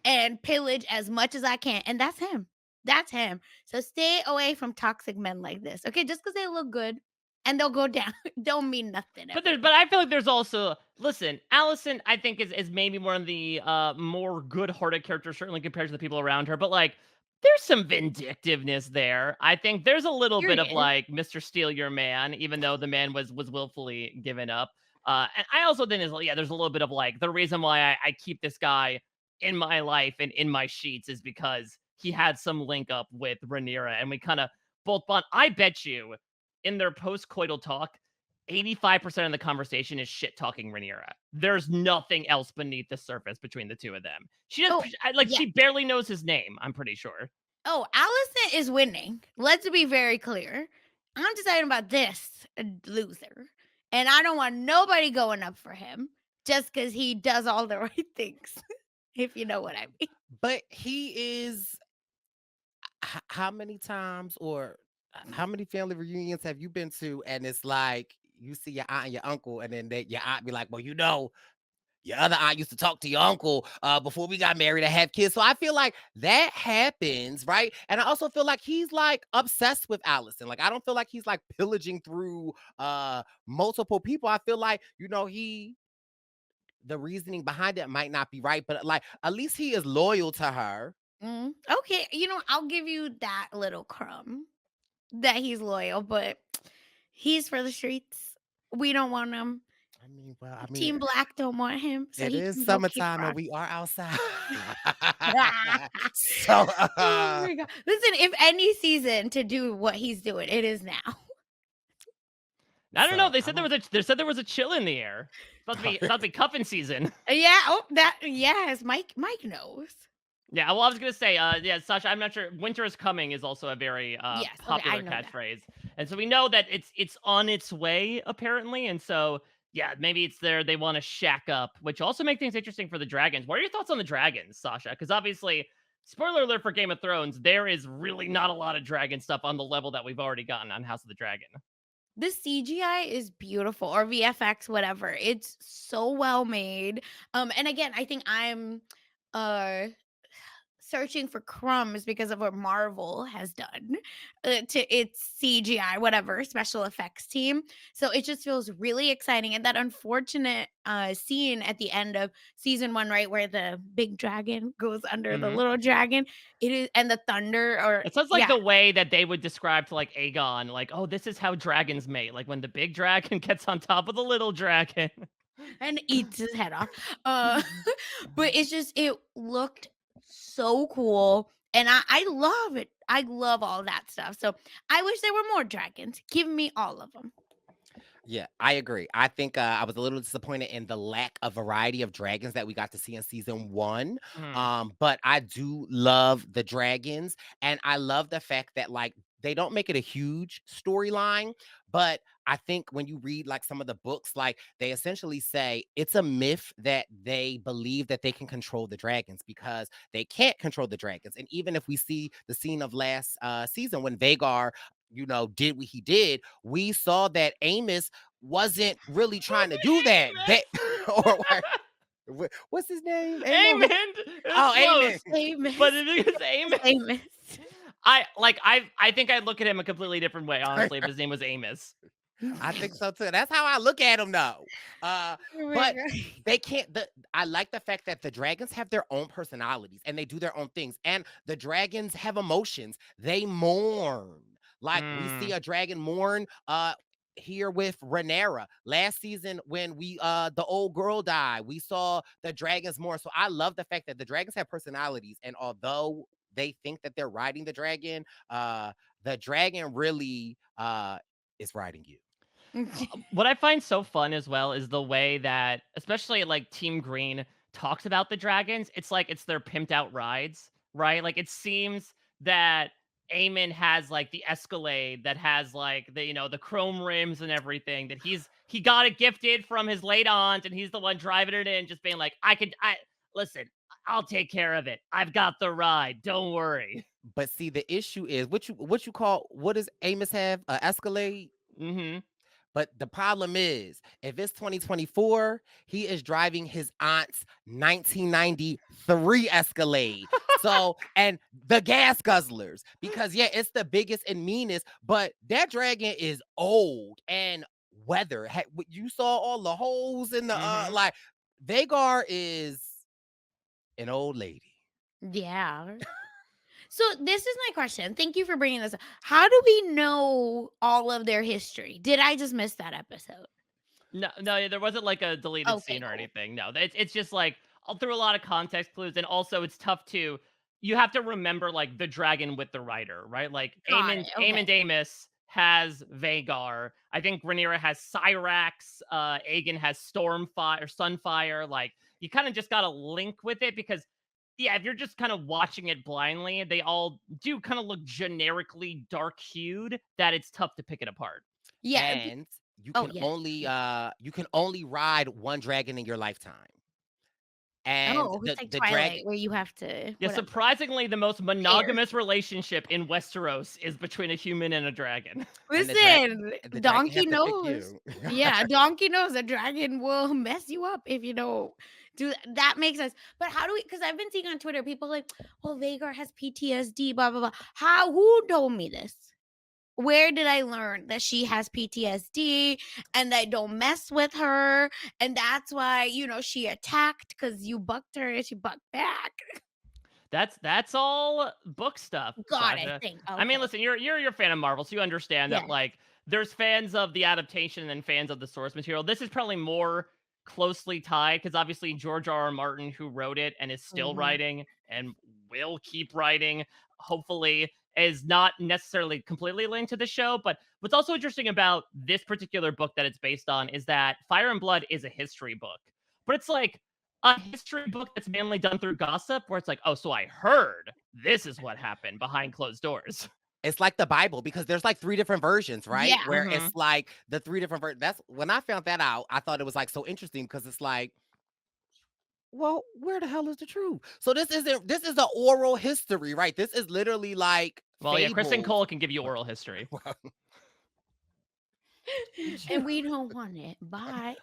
and pillage as much as I can." And that's him. That's him. So stay away from toxic men like this. Okay, just because they look good and they'll go down don't mean nothing. But I feel like there's also, listen, Allison I think is maybe one of the more good-hearted characters, certainly compared to the people around her, but like there's some vindictiveness there. I think there's a little bit of Period. like Mr. Steal Your Man, even though the man was willfully given up. And I also think yeah, there's a little bit of like the reason why I keep this guy in my life and in my sheets is because he had some link up with Rhaenyra and we kind of both bond. I bet you in their post-coital talk, 85% of the conversation is shit talking Rhaenyra. There's nothing else beneath the surface between the two of them. Oh, Like yeah. she barely knows his name, I'm pretty sure. Oh, Allison is winning. Let's be very clear. I'm deciding about this loser. And I don't want nobody going up for him just because he does all the right things, if you know what I mean. But he is how many times or how many family reunions have you been to? And it's like you see your aunt and your uncle, and then your aunt be like, "Well, you know, your other aunt used to talk to your uncle before we got married and have kids." So I feel like that happens, right? And I also feel like he's like obsessed with Allison. Like I don't feel like he's like pillaging through multiple people. I feel like, the reasoning behind it might not be right, but like at least he is loyal to her. Okay, I'll give you that little crumb. that he's loyal, but he's for the streets. We don't want him. Team Black don't want him, so it he is can go kick summertime and rocks. we are outside. So, Oh my god! Listen, if any season to do what he's doing, it is now. I don't know. so They said there was a chill in the air. It's about to be cuffing season. Yeah. Oh, that. Yes, Mike. Mike knows. Yeah, well, I was gonna say, yeah, Sasha, I'm not sure. Winter is coming is also a very Yes. Okay, I popular know that. catchphrase, and so we know that it's on its way apparently, and so yeah, maybe it's there. They want to shack up, which also make things interesting for the dragons. What are your thoughts on the dragons, Sasha? Because obviously, spoiler alert for Game of Thrones, there is really not a lot of dragon stuff on the level that we've already gotten on House of the Dragon. The CGI is beautiful, or VFX, whatever. It's so well made. And again, I think I'm uh searching for crumbs because of what Marvel has done to its CGI, whatever, special effects team. So it just feels really exciting. And that unfortunate scene at the end of season 1, right, where the big dragon goes under the Hmm. little dragon, it is, and the thunder, or It sounds like yeah, the way that they would describe to like Aegon, like, oh, this is how dragons mate. Like when the big dragon gets on top of the little dragon. and eats his head off. Uh, but it's just, it looked so cool. And I love it. I love all that stuff. So I wish there were more dragons. Give me all of them. yeah, I agree. I think I was a little disappointed in the lack of variety of dragons that we got to see in season 1. Mhm. But I do love the dragons, and I love the fact that like they don't make it a huge storyline, but I think when you read like some of the books, like they essentially say it's a myth that they believe that they can control the dragons because they can't control the dragons. And even if we see the scene of last season when Vagar, did what he did, we saw that Amos wasn't really trying to do that. That or what's his name? Amos? Amen. It's Oh, close. Amos. Famous. But the thing is, Amos. Famous. I think I'd look at him a completely different way, honestly, if his name was Amos. I think so too. That's how I look at him though. Oh my But God. they can't. I like the fact that the dragons have their own personalities and they do their own things. And the dragons have emotions. They mourn. Like we see Mm. a dragon mourn. Here with Rhaenyra last season when the old girl died, we saw the dragons mourn. So I love the fact that the dragons have personalities, and although they think that they're riding the dragon really is riding you. What I find so fun as well is the way that, especially like Team Green talks about the dragons. It's like it's their pimped out rides, right? Like it seems that Eamon has like the Escalade that has like the chrome rims and everything. That he got it gifted from his late aunt, and he's the one driving it in, just being like, I listen, I'll take care of it. I've got the ride. Don't worry. But see, the issue is what does Amos have? Escalade? Mm-hmm. But the problem is, if it's 2024, he is driving his aunt's 1993 Escalade. So, and the gas guzzlers, because yeah, it's the biggest and meanest, but that dragon is old and weather. You saw all the holes in the Mm-hmm. like Vagar is an old lady. Yeah. So this is my question. Thank you for bringing this up. How do we know all of their history? Did I just miss that episode? No, no, yeah, there wasn't like a deleted Okay, scene or cool. anything. No, it's just like I'll throw a lot of context clues, and also it's tough to. You have to remember like the dragon with the rider, right? Like Got Aemon, it. Aemon Okay. Damus has Vagar. I think Rhaenyra has Cyrax. Aegon has Stormfire, Sunfire. Like you kind of just got to link with it because yeah, if you're just kind of watching it blindly, they all do kind of look generically dark hued. That it's tough to pick it apart. Yeah. And you Oh, can yes. only ride one dragon in your lifetime. And Oh, it's like the dragon Twilight where you have to Yeah, whatever. surprisingly, the most Share. monogamous relationship in Westeros is between a human and a dragon. and Listen, the dragon Donkey has to pick knows. you. Yeah, Donkey knows a dragon will mess you up if you don't do that. That makes sense. But how do we? Because I've been seeing on Twitter people like, "Well, Vagar has PTSD." Blah blah blah. How? Who told me this? Where did I learn that she has PTSD and that don't mess with her, and that's why she attacked because you bucked her and she bucked back? That's all book stuff, God, I Sasha. think. I mean, Okay. listen, you're a fan of Marvel, so you understand that Yeah. like there's fans of the adaptation and fans of the source material. This is probably more closely tied because obviously George R. R. Martin, who wrote it and is still Hmm. writing and will keep writing, hopefully, is not necessarily completely linked to the show. But what's also interesting about this particular book that it's based on is that Fire and Blood is a history book, but it's like a history book that's mainly done through gossip, where it's like, oh, so I heard this is what happened behind closed doors. It's like the Bible because there's like 3 different versions, right? Yeah. Where Hmm. it's like the 3 different that's when I found that out, I thought it was like so interesting because it's like, well, where the hell is the truth? So this is an oral history, right? This is literally like Well, yeah, Kristen fables. Cole can give you oral history. Well, And we don't want it. Bye.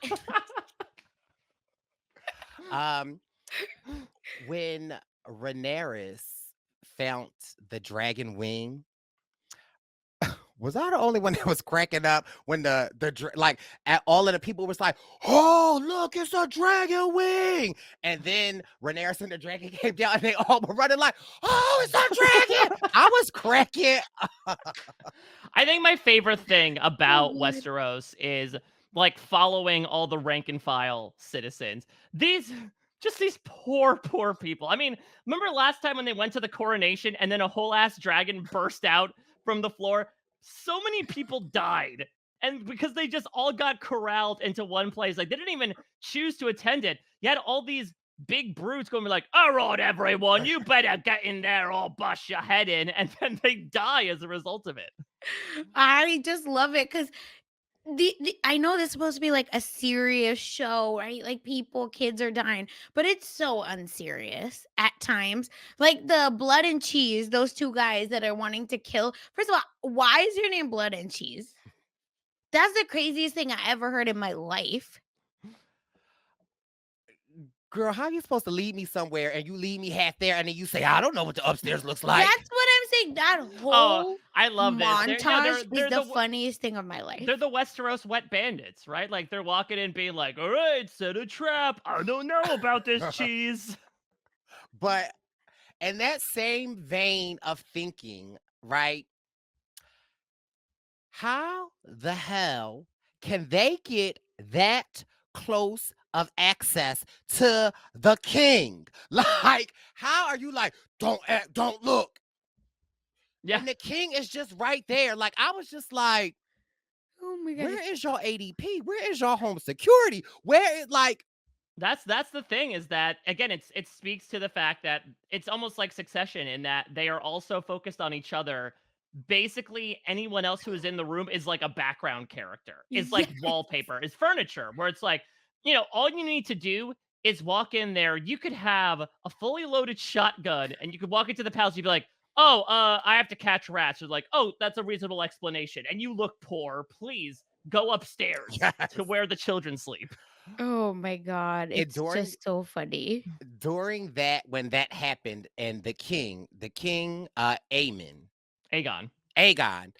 um, when Rhaenyra found the dragon wing, was I the only one that was cracking up when like at all of the people was like, "Oh, look, it's a dragon wing!" And then Rhaenyra and the dragon came down, and they all were running like, "Oh, it's a dragon!" I was cracking. I think my favorite thing about God. Westeros is like following all the rank and file citizens. These poor people. I mean, remember last time when they went to the coronation and then a whole ass dragon burst out from the floor? So many people died. And because they just all got corralled into one place, like they didn't even choose to attend it. You had all these big brutes going to be like, all right, everyone, you better get in there or bust your head in. And then they die as a result of it. I just love it because I know this is supposed to be like a serious show, right? Like people, kids are dying, but it's so unserious at times. Like the Blood and Cheese, those two guys that are wanting to kill. First of all, why is your name Blood and Cheese? That's the craziest thing I ever heard in my life. Girl, how you supposed to lead me somewhere and you lead me half there and then you say, I don't know what the upstairs looks like? That's what I'm saying. That Oh, whole I love this. montage is They're the the funniest thing of my life. they're the Westeros wet bandits, right? Like they're walking in being like, "All right, set a trap. I don't know about this cheese." But in that same vein of thinking, right? How the hell can they get that close of access to the king? Like, how are you like, don't act, don't look? Yeah, And the king is just right there. Like, I was just like, Oh my god. where is your ADP? Where is your home security? Where is like, that's the thing is that again, it speaks to the fact that it's almost like Succession in that they are also focused on each other. Basically, anyone else who is in the room is like a background character. Is Yeah. like wallpaper, is furniture, where it's like, all you need to do is walk in there. You could have a fully loaded shotgun and you could walk into the palace. You'd be like, oh, I have to catch rats. Or like, oh, that's a reasonable explanation. And you look poor. Please go upstairs yes. to where the children sleep. Oh my god. And It's just so funny. during that, when that happened, and the king, Aegon. Aegon,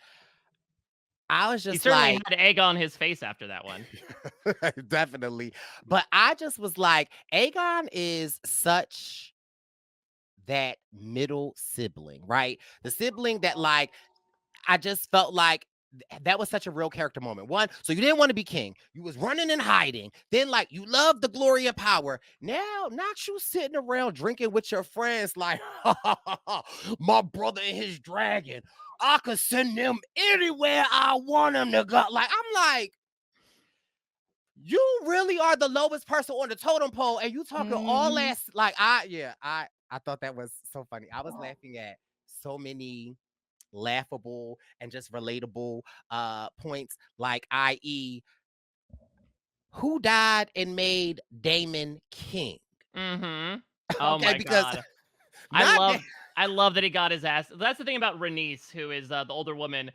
I was He just certainly like, had egg on his face after that one. definitely. But I just was like, Aegon is such that middle sibling, right? The sibling that like I just felt like that was such a real character moment. One, so you didn't want to be king. You was running and hiding. Then like you loved the glory of power. Now, not you sitting around drinking with your friends like, my brother and his dragon. I could send them anywhere I want them to go. Like, I'm like, you really are the lowest person on the totem pole, and you talking all Mhm. that like I thought that was so funny. I was laughing at so many laughable and just relatable points, like i.e. who died and made Damon king. Mm-hmm. Oh Okay, my because god. I not love that I love that he got his ass. That's the thing about Rhaenys, who is the older woman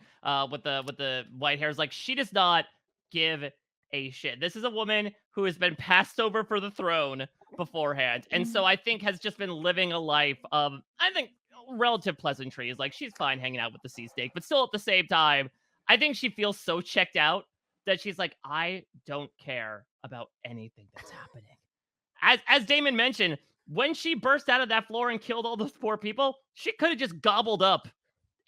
with the white hairs. Like she does not give a shit. This is a woman who has been passed over for the throne beforehand, and so I think has just been living a life of I think relative pleasantries. Like she's fine hanging out with the sea snake, but still at the same time, I think she feels so checked out that she's like, I don't care about anything that's happening. As Damon mentioned, when she burst out of that floor and killed all those poor people, she could have just gobbled up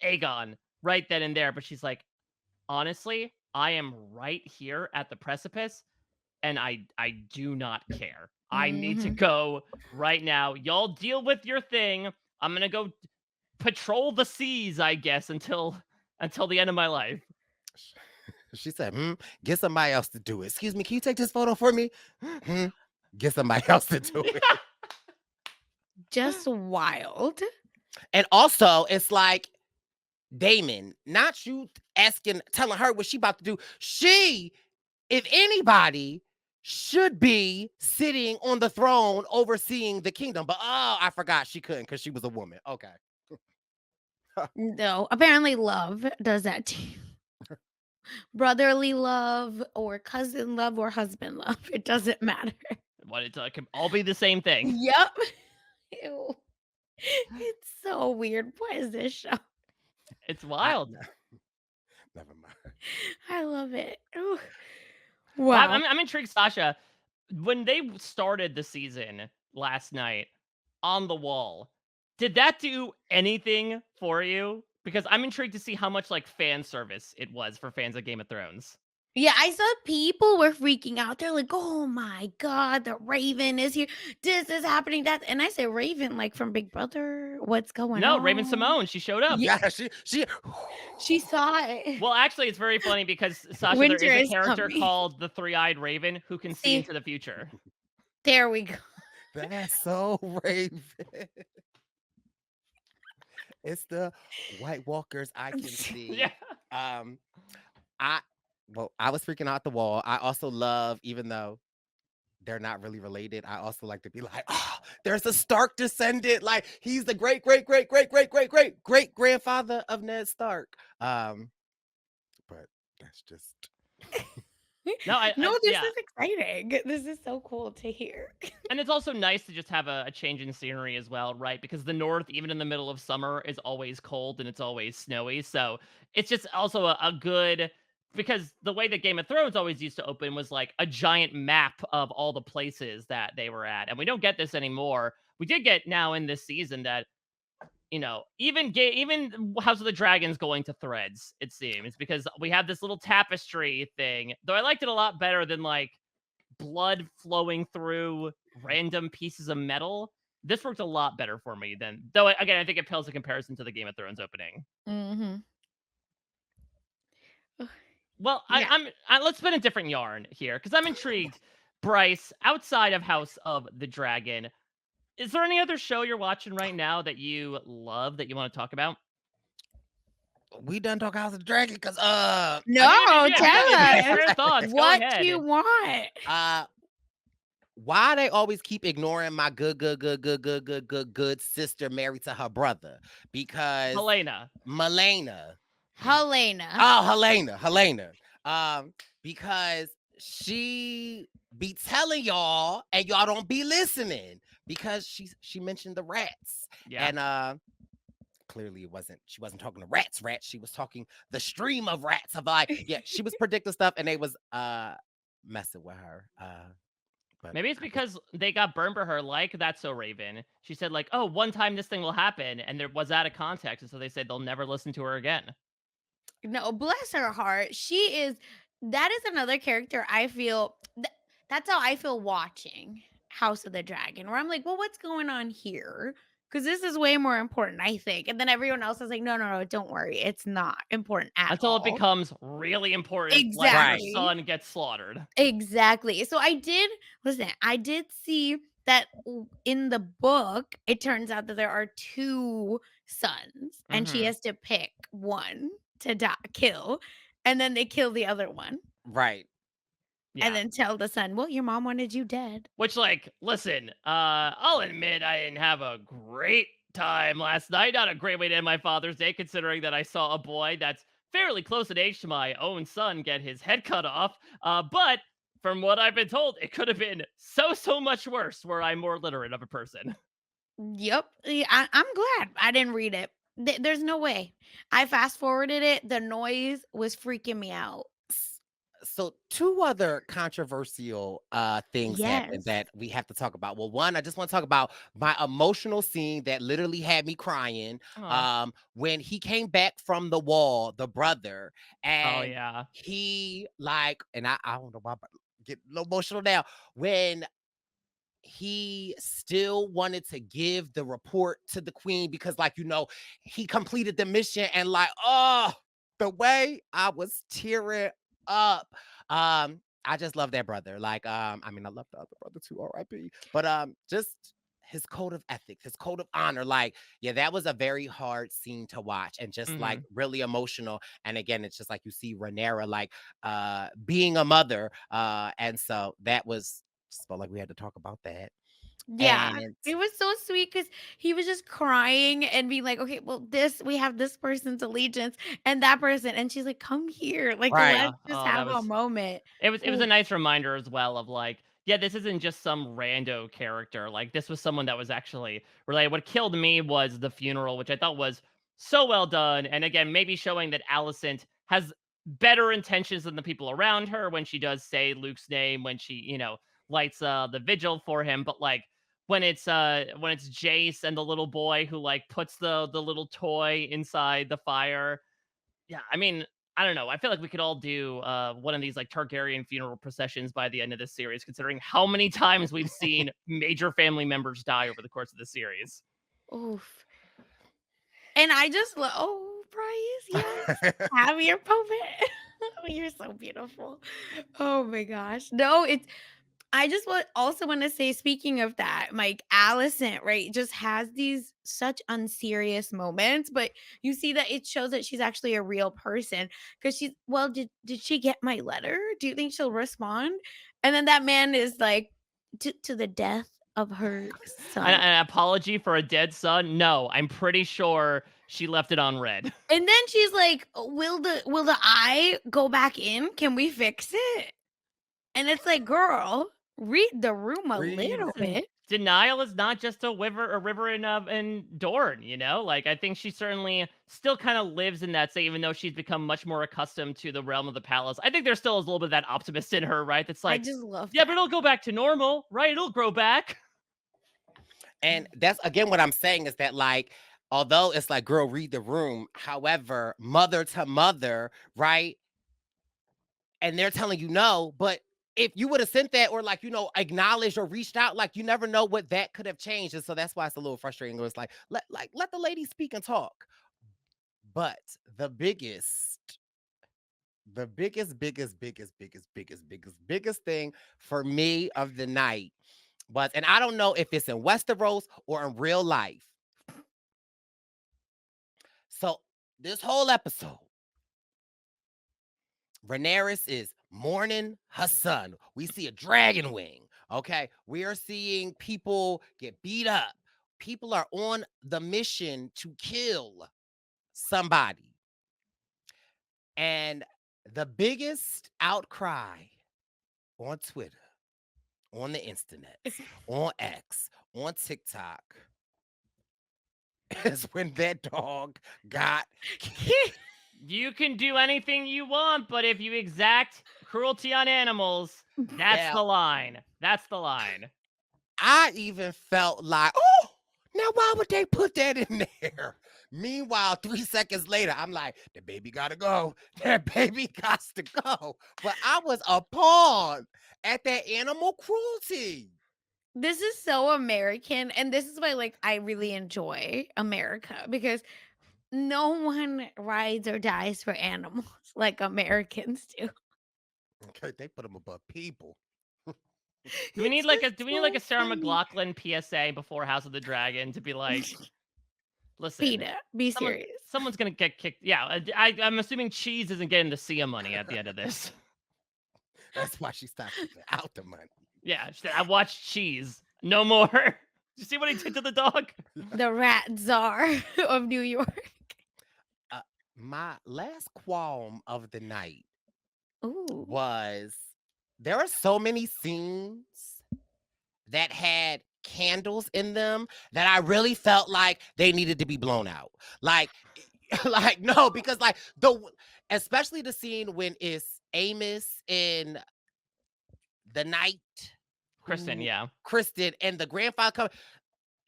Aegon right then and there. But she's like, honestly, I am right here at the precipice, and I do not care. I need to Mhm. go right now. Y'all deal with your thing. I'm gonna go patrol the seas, I guess, until the end of my life. She said, get somebody else to do it. Excuse me, can you take this photo for me? Get somebody else to do it. Just wild. And also, it's like, Damon, not you telling her what she about to do. She, if anybody, should be sitting on the throne overseeing the kingdom. But I forgot she couldn't because she was a woman. Okay. No, apparently love does that to you. Brotherly love or cousin love or husband love. It doesn't matter. What it can all be the same thing. Yep. Ew. It's so weird. What is this show? It's wild. Never mind. I love it. Ooh. Well, Wow. I'm intrigued, Sasha. When they started the season last night on the wall, did that do anything for you? Because I'm intrigued to see how much like fan service it was for fans of Game of Thrones. Yeah, I saw people were freaking out. They're like, "Oh my god, the Raven is here. This is happening." That, and I said, "Raven, like from Big Brother? What's going No, on?" Raven Simone, she showed up. Yeah, Yeah, she saw it. Well, actually, it's very funny because Sasha, Winter there is a is character coming. called the Three-Eyed Raven who can see See, into the future. there we go. that's so Raven. It's the White Walkers I can see. Yeah. I I was freaking out the wall. I also love, even though they're not really related, I also like to be like, oh, there's a Stark descendant. Like he's the great, great, great, great, great, great, great, great grandfather of Ned Stark. But that's just No, No, this yeah. is exciting. This is so cool to hear. And it's also nice to just have a change in scenery as well, right? Because the North, even in the middle of summer, is always cold and it's always snowy. So it's just also a good, because the way that Game of Thrones always used to open was like a giant map of all the places that they were at. And we don't get this anymore. We did get now in this season that, even House of the Dragon's going to Threads, it seems, because we have this little tapestry thing. Though I liked it a lot better than like blood flowing through random pieces of metal. This worked a lot better for me than, though again, I think it pales in comparison to the Game of Thrones opening. Mm-hmm. Well, Yeah. let's spin a different yarn here because I'm intrigued. Brice, outside of House of the Dragon, is there any other show you're watching right now that you love that you want to talk about? we done talk House of the Dragon because No, If you tell have us fair thoughts, go what ahead. you want. why they always keep ignoring my good sister married to her brother? Because Helena. Helena. Helena. Helena. Because she be telling y'all and y'all don't be listening because she mentioned the rats. Yeah. And clearly she wasn't talking to rats, she was talking the stream of rats of like, yeah, she was predicting stuff and they was messing with her. But Maybe it's because they got burned by her, like That's So Raven. She said, like, oh, one time this thing will happen, and there was out of context, and so they said they'll never listen to her again. No, bless her heart. That is another character I feel, that's how I feel watching House of the Dragon, where I'm like, well, what's going on here? Because this is way more important, I think. And then everyone else is like, no, don't worry. It's not important at Until all. it becomes really important, Exactly. like her son gets slaughtered. Exactly. So I did see that in the book, it turns out that there are two sons, and she Mhm. has to pick one to kill, and then they kill the other one, right. Yeah. and then tell the son, "Well, your mom wanted you dead." Which, like, listen, I'll admit I didn't have a great time last night. Not a great way to end my Father's Day, considering that I saw a boy that's fairly close in age to my own son get his head cut off. But from what I've been told, it could have been so much worse were I more literate of a person. Yep. Yeah, I'm glad I didn't read it. There's no way. I fast forwarded it. The noise was freaking me out. So two other controversial things happened Yes. that we have to talk about. Well, one, I just want to talk about my emotional scene that literally had me crying. Oh, When he came back from the wall, the brother, oh and yeah. he like, and I don't know why, but get a little emotional now. When he still wanted to give the report to the queen because, like, he completed the mission, and like, oh, the way I was tearing up. I just love that brother. Like, I mean, I love the other brother too, R.I.P. But just his code of ethics, his code of honor. Like, yeah, that was a very hard scene to watch and just like Hmm. really emotional. And again, it's just like you see Rhaenyra like being a mother. And so that was just felt like we had to talk about that. Yeah, And it was so sweet because he was just crying and being like, "Okay, well, this we have this person's allegiance and that person," and she's like, "Come here, like right. let's Oh, just oh, that have a was moment." it was a Oof. nice reminder as well of like, yeah, this isn't just some rando character. Like this was someone that was actually related. What killed me was the funeral, which I thought was so well done. And again, maybe showing that Alicent has better intentions than the people around her when she does say Luke's name, when she, lights the vigil for him. But like when it's Jace and the little boy who like puts the little toy inside the fire, yeah, I mean, I don't know. I feel like we could all do one of these like Targaryen funeral processions by the end of this series, considering how many times we've seen major family members die over the course of the series. Oof. And I just oh, Bryce, yes. Have your moment. Oh, you're so beautiful. Oh my gosh. No, it's I just also want to say, speaking of that, like Allison, right, just has these such unserious moments, but you see that it shows that she's actually a real person because she's well, did she get my letter? Do you think she'll respond? And then that man is like to the death of her An, son. an apology for a dead son? No, I'm pretty sure she left it on red. And then she's like, will the eye go back in? Can we fix it? And it's like, girl, read the room a Read. little Listen, bit. denial is not just a river in Dorne, Like I think she certainly still kind of lives in that state, even though she's become much more accustomed to the realm of the palace. I think there still is a little bit of that optimist in her, right? That's I like, just love yeah, but that. it'll go back to normal, right? It'll grow back. And that's again what I'm saying is that, like, although it's like, girl, read the room, however, mother to mother, right? And they're telling you no, but if you would have sent that or like, acknowledged or reached out, like you never know what that could have changed. And so that's why it's a little frustrating. It's like, let the lady speak and talk. But the biggest thing for me of the night was, and I don't know if it's in Westeros or in real life. So this whole episode, Rhaenyra is mourning her son. We see a dragon wing. Okay. We are seeing people get beat up. People are on the mission to kill somebody. And the biggest outcry on Twitter, on the internet, on X, on TikTok is when that dog got killed. You can do anything you want, but if you exact cruelty on animals, that's Now, the line. That's the line. I even felt like, oh, now why would they put that in there? Meanwhile, 3 seconds later, I'm like, the baby gotta go. That baby got to go. But I was appalled at that animal cruelty. This is so American, and this is why, like, I really enjoy America because no one rides or dies for animals like Americans do. Okay, they put them above people. Do we need It's like a just do we need like so a Sarah funny. McLachlan PSA before House of the Dragon to be like, listen, Peter, be someone serious. someone's gonna get kicked. Yeah, I'm assuming Cheese isn't getting the Sia money at the end of this. That's why she stopped giving out the money. Yeah, she said, I watched Cheese. No more. Did you see what he did to the dog? The rat czar of New York. Uh, my last qualm of the night Ooh. was there are so many scenes that had candles in them that I really felt like they needed to be blown out. Like, like no, because like especially the scene when it's Amos in the night, Kristen, who yeah. Kristen and the grandfather come.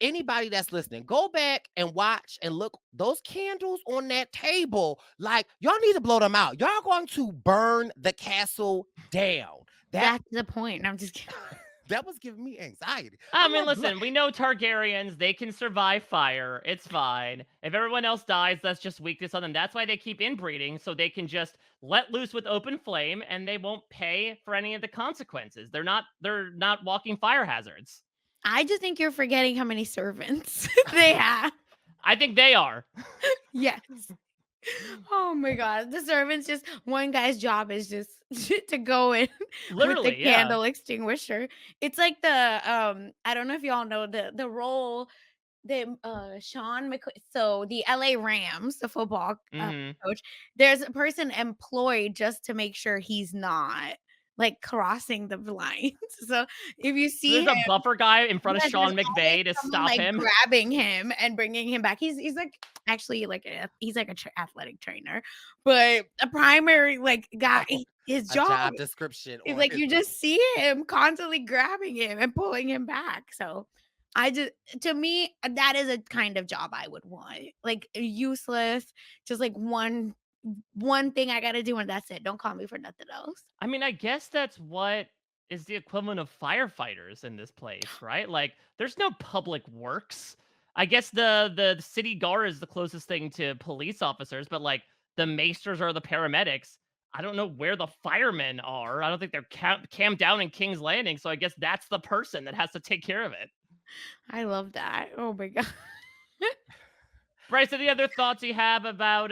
Anybody that's listening, go back and watch and look those candles on that table. Like, y'all need to blow them out. Y'all going to burn the castle down. That That's the point. I'm just kidding. that was giving me anxiety. I I'm mean, like, listen, we know Targaryens, they can survive fire. It's fine. If everyone else dies, that's just weakness on them. That's why they keep inbreeding, so they can just let loose with open flame and they won't pay for any of the consequences. They're not walking fire hazards. I just think you're forgetting how many servants they have. I think they are. Yes. Oh my god. The servants just one guy's job is just to go in with the Literally, yeah. candle extinguisher. It's like the I don't know if y'all know the role that Sean McQuay, so the LA Rams, the football Hmm. coach, there's a person employed just to make sure he's not like crossing the lines. So if you So see there's him, a buffer guy in front of yes, there's Sean always McVay to someone stop like him. grabbing him and bringing him back. He's like actually like he's like a athletic trainer, but a primary like guy. oh, His a job job description is on like his. you just see him constantly grabbing him and pulling him back. So I just to me that is a kind of job I would want. Like useless, just like one thing I got to do and that's it. Don't call me for nothing else. I mean, I guess that's what is the equivalent of firefighters in this place, right? Like, there's no public works. I guess the city guard is the closest thing to police officers, but like the maesters are the paramedics. I don't know where the firemen are. I don't think they're camped down in King's Landing, so I guess that's the person that has to take care of it. I love that. Oh my god. Bryce, any other thoughts you have about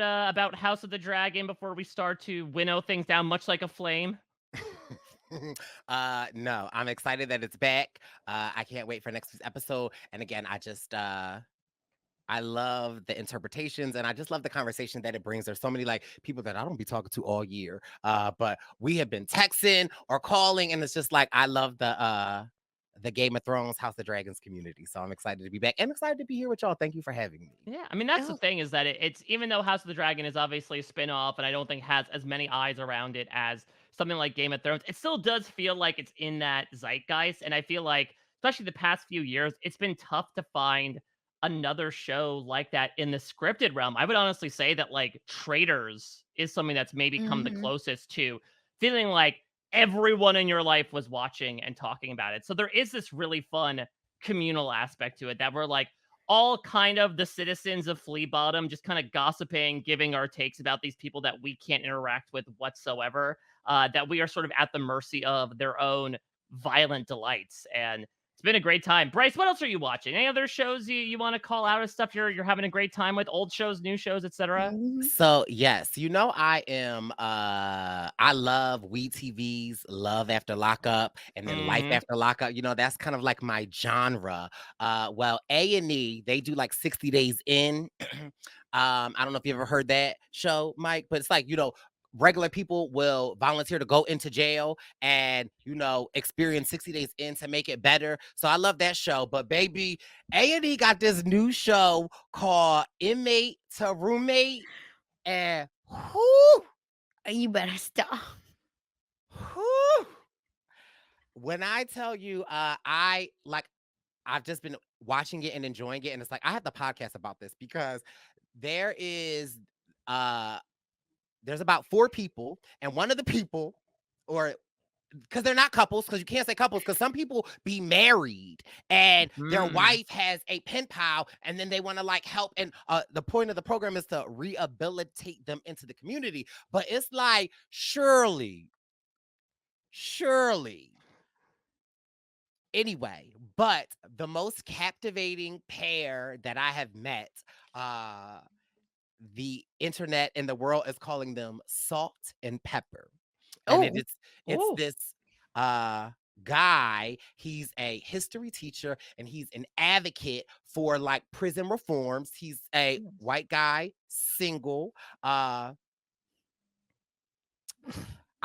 House of the Dragon before we start to winnow things down, much like a flame? No, I'm excited that it's back. I can't wait for next week's episode. And again, I love the interpretations and I just love the conversation that it brings. There's so many like people that I don't be talking to all year. But we have been texting or calling, and it's just like I love the Game of Thrones, House of Dragons community. So I'm excited to be back and excited to be here with y'all. Thank you for having me. Yeah, I mean that's the Oh, thing is that it's even though House of the Dragon is obviously a spin-off and I don't think has as many eyes around it as something like Game of Thrones, it still does feel like it's in that zeitgeist. And I feel like, especially the past few years, it's been tough to find another show like that in the scripted realm. I would honestly say that like Traitors is something that's maybe come the mhm. closest to feeling like everyone in your life was watching and talking about it. So there is this really fun communal aspect to it that we're like all kind of the citizens of Flea Bottom, just kind of gossiping, giving our takes about these people that we can't interact with whatsoever, that we are sort of at the mercy of their own violent delights. And it's been a great time. Bryce, what else are you watching? Any other shows you want to call out as stuff you're having a great time with? Old shows, new shows, etc.? Mhm. So yes, I love We TV's Love After Lockup and then Life Hmm. After Lockup. That's kind of like my genre. Well, A&E, they do like 60 Days In. I don't know if you ever heard that show, Mike, but it's like, regular people will volunteer to go into jail and, experience 60 days in to make it better. So I love that show. But baby, A&E got this new show called Inmate to Roommate. And whoo, You better stop. whoo. When I tell you, I've just been watching it and enjoying it. And it's like I have the podcast about this because there is there's about 4 people, and one of the people, or because they're not couples, because you can't say couples, because some people be married and their Hmm. wife has a pen pal and then they want to like help. And the point of the program is to rehabilitate them into the community. But it's like, surely. Anyway, but the most captivating pair that I have met, uh, the internet and the world is calling them Salt and Pepper. And Oh, it's Oh. this uh guy. He's a history teacher and he's an advocate for like prison reforms. He's a white guy, single. I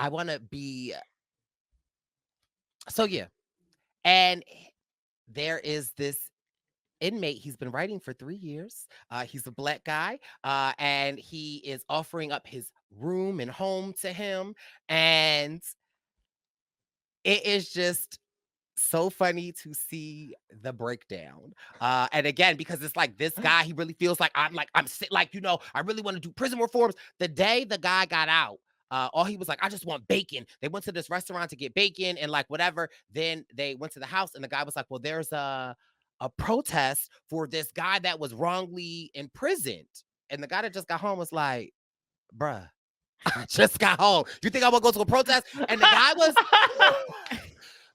want to be so yeah. And there is this inmate. He's been writing for 3 years. He's a black guy, and he is offering up his room and home to him. And it is just so funny to see the breakdown. And again, because it's like this guy, he really feels like I really want to do prison reforms. The day the guy got out, all he was like, I just want bacon. They went to this restaurant to get bacon and like whatever. Then they went to the house and the guy was like, well, there's a protest for this guy that was wrongly imprisoned. And the guy that just got home was like, bruh, I just got home. You think I want to go to a protest? And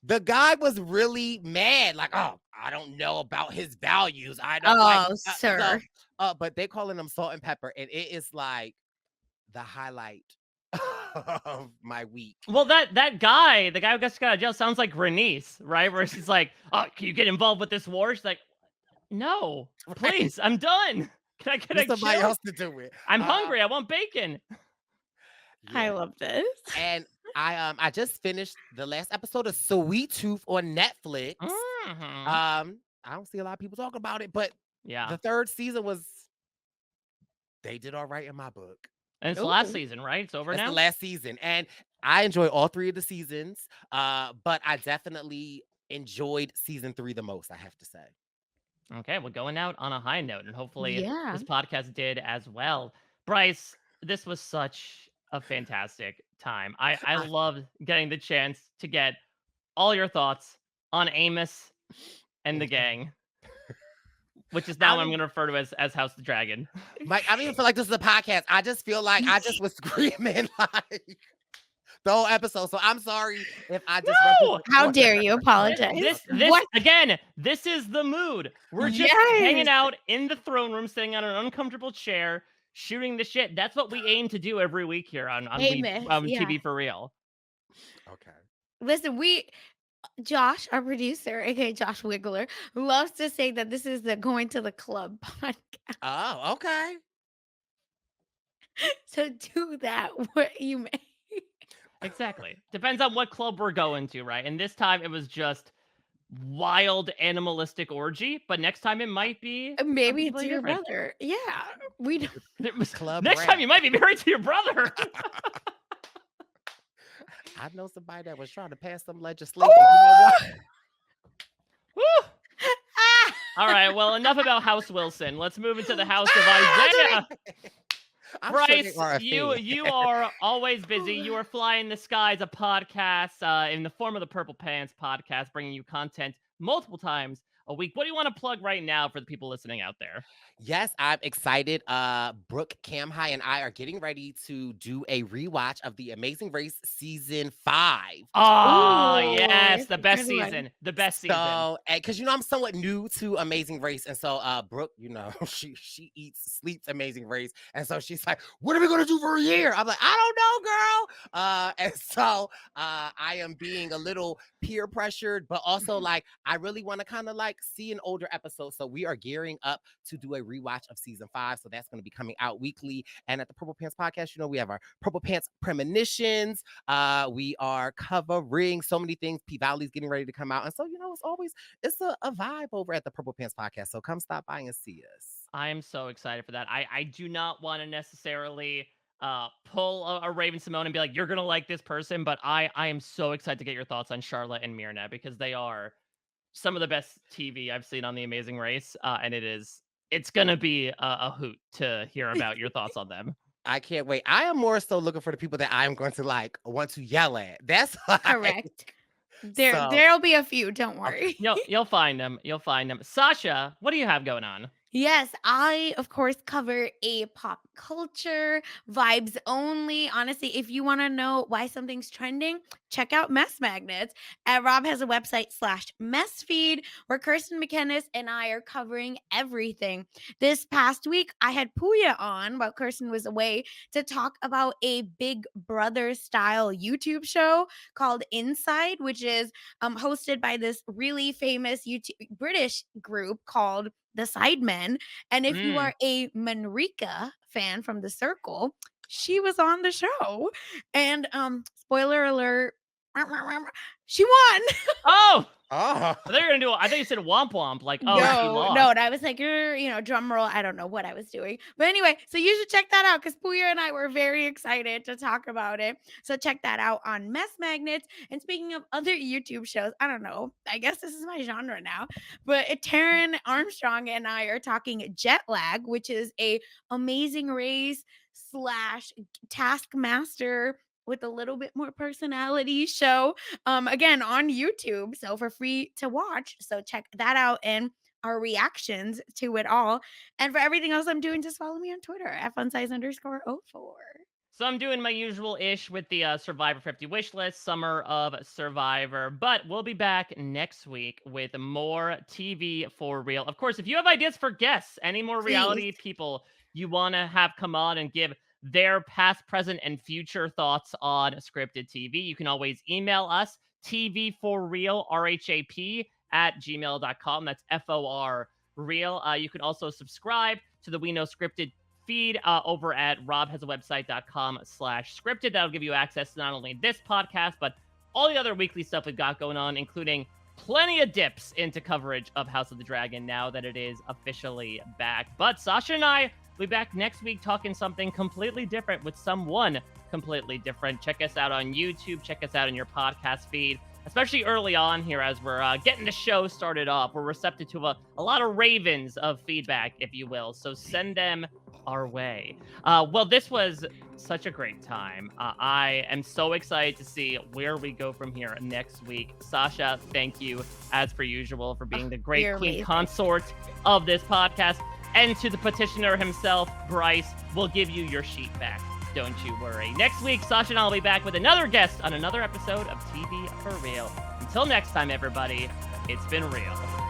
the guy was really mad. Like, oh, I don't know about his values. I don't like. Sir. But they calling him salt and pepper, and it is like the highlight of my week. Well, that guy, the guy who just got out of jail, sounds like Renice, right? Where she's like, "Oh, can you get involved with this war?" She's like, "No, please, I'm done. Can I get somebody else to do it? I'm hungry. I want bacon." Yeah. I love this. And I just finished the last episode of Sweet Tooth on Netflix. Mm-hmm. I don't see a lot of people talking about it, but yeah, the third season they did all right in my book. And it's the last season, right? It's over now? It's the last season. And I enjoy all 3 of the seasons. But I definitely enjoyed season 3 the most, I have to say. Okay, well, going out on a high note, and hopefully Yeah. this podcast did as well. Brice, this was such a fantastic time. I loved getting the chance to get all your thoughts on Amos and the gang, which is now I'm going to refer to as House the Dragon. Mike, I don't even feel like this is a podcast. I just feel like I just was screaming like the whole episode. So I'm sorry if I just. No! How dare you apologize? This is the mood. We're just hanging out in the throne room, sitting on an uncomfortable chair, shooting the shit. That's what we aim to do every week here on TV for Real. Okay. Listen, Josh, our producer, aka Josh Wiggler, loves to say that this is the Going to the Club podcast. Oh, okay. So do that what you may. Exactly. Depends on what club we're going to, right? And this time it was just wild animalistic orgy, but next time it might be maybe to your brother. Yeah, we don't. It was next time you might be married to your brother. I know somebody that was trying to pass some legislation. You know what? Woo! All right, well, enough about House Wilson. Let's move into the House of Izyah. Brice, you are always busy. You are flying the skies, a podcast in the form of the Purple Pants podcast, bringing you content multiple times a week. What do you want to plug right now for the people listening out there? Yes, I'm excited. Brooke, Cam High, and I are getting ready to do a rewatch of The Amazing Race season 5. Oh, yes, the best season. The best season. So, because I'm somewhat new to Amazing Race, and so Brooke, she eats, sleeps Amazing Race, and so she's like, "What are we gonna do for a year?" I'm like, "I don't know, girl." And so I am being a little peer pressured, but also like I really want to kind of like see an older episode. So we are gearing up to do a rewatch of season 5. So that's going to be coming out weekly. And at the Purple Pants podcast, we have our Purple Pants premonitions. We are covering so many things. P Valley's getting ready to come out. And so, it's a vibe over at the Purple Pants podcast. So come stop by and see us. I am so excited for that. I do not want to necessarily pull a Raven Simone and be like, you're going to like this person. But I am so excited to get your thoughts on Charlotte and Myrna, because they are some of the best TV I've seen on The Amazing Race. And it's going to be a hoot to hear about your thoughts on them. I can't wait. I am more so looking for the people that I'm going to want to yell at. That's correct. There'll be a few. Don't worry. You'll find them. Sasha, what do you have going on? Yes, I, of course, cover a pop culture vibes only. Honestly, if you want to know why something's trending, check out Mess Magnets. Rob has a website /mess feed where Kirsten McKennis and I are covering everything. This past week, I had Puya on while Kirsten was away to talk about a Big Brother style YouTube show called Inside, which is hosted by this really famous British group called The Sidemen. And if you are a Manrika fan from The Circle, she was on the show. And spoiler alert, she won. Oh, Oh. I thought you said womp womp, like, oh, she No, lost. no, and I was like, drum roll. I don't know what I was doing. But anyway, so you should check that out because Puya and I were very excited to talk about it. So check that out on Mess Magnets. And speaking of other YouTube shows, I don't know. I guess this is my genre now. But Taryn Armstrong and I are talking Jet Lag, which is a Amazing Race / Taskmaster with a little bit more personality show again on YouTube, so for free to watch. So check that out and our reactions to it all. And for everything else I'm doing, just follow me on Twitter at @funsize_04. So I'm doing my usual ish with the Survivor 50 wish list, Summer of Survivor. But we'll be back next week with more TV for real. Of course, if you have ideas for guests, any more reality people you want to have come on and give their past, present, and future thoughts on scripted TV, you can always email us, tvforreal, RHAP, @gmail.com. That's FOR real. You can also subscribe to the We Know Scripted feed over at robhasawebsite.com/scripted. That'll give you access to not only this podcast, but all the other weekly stuff we've got going on, including plenty of dips into coverage of House of the Dragon now that it is officially back. But Sasha and I will be back next week talking something completely different with someone completely different. Check us out on YouTube. Check us out in your podcast feed, especially early on here as we're getting the show started off. We're receptive to a lot of ravens of feedback, if you will. So send them our way. Well, this was such a great time. I am so excited to see where we go from here next week. Sasha, thank you, as per usual, for being the great queen amazing. consort of this podcast. And to the petitioner himself, Brice, we'll give you your sheet back. Don't you worry. Next week, Sasha and I will be back with another guest on another episode of TV for Real. Until next time, everybody, it's been real.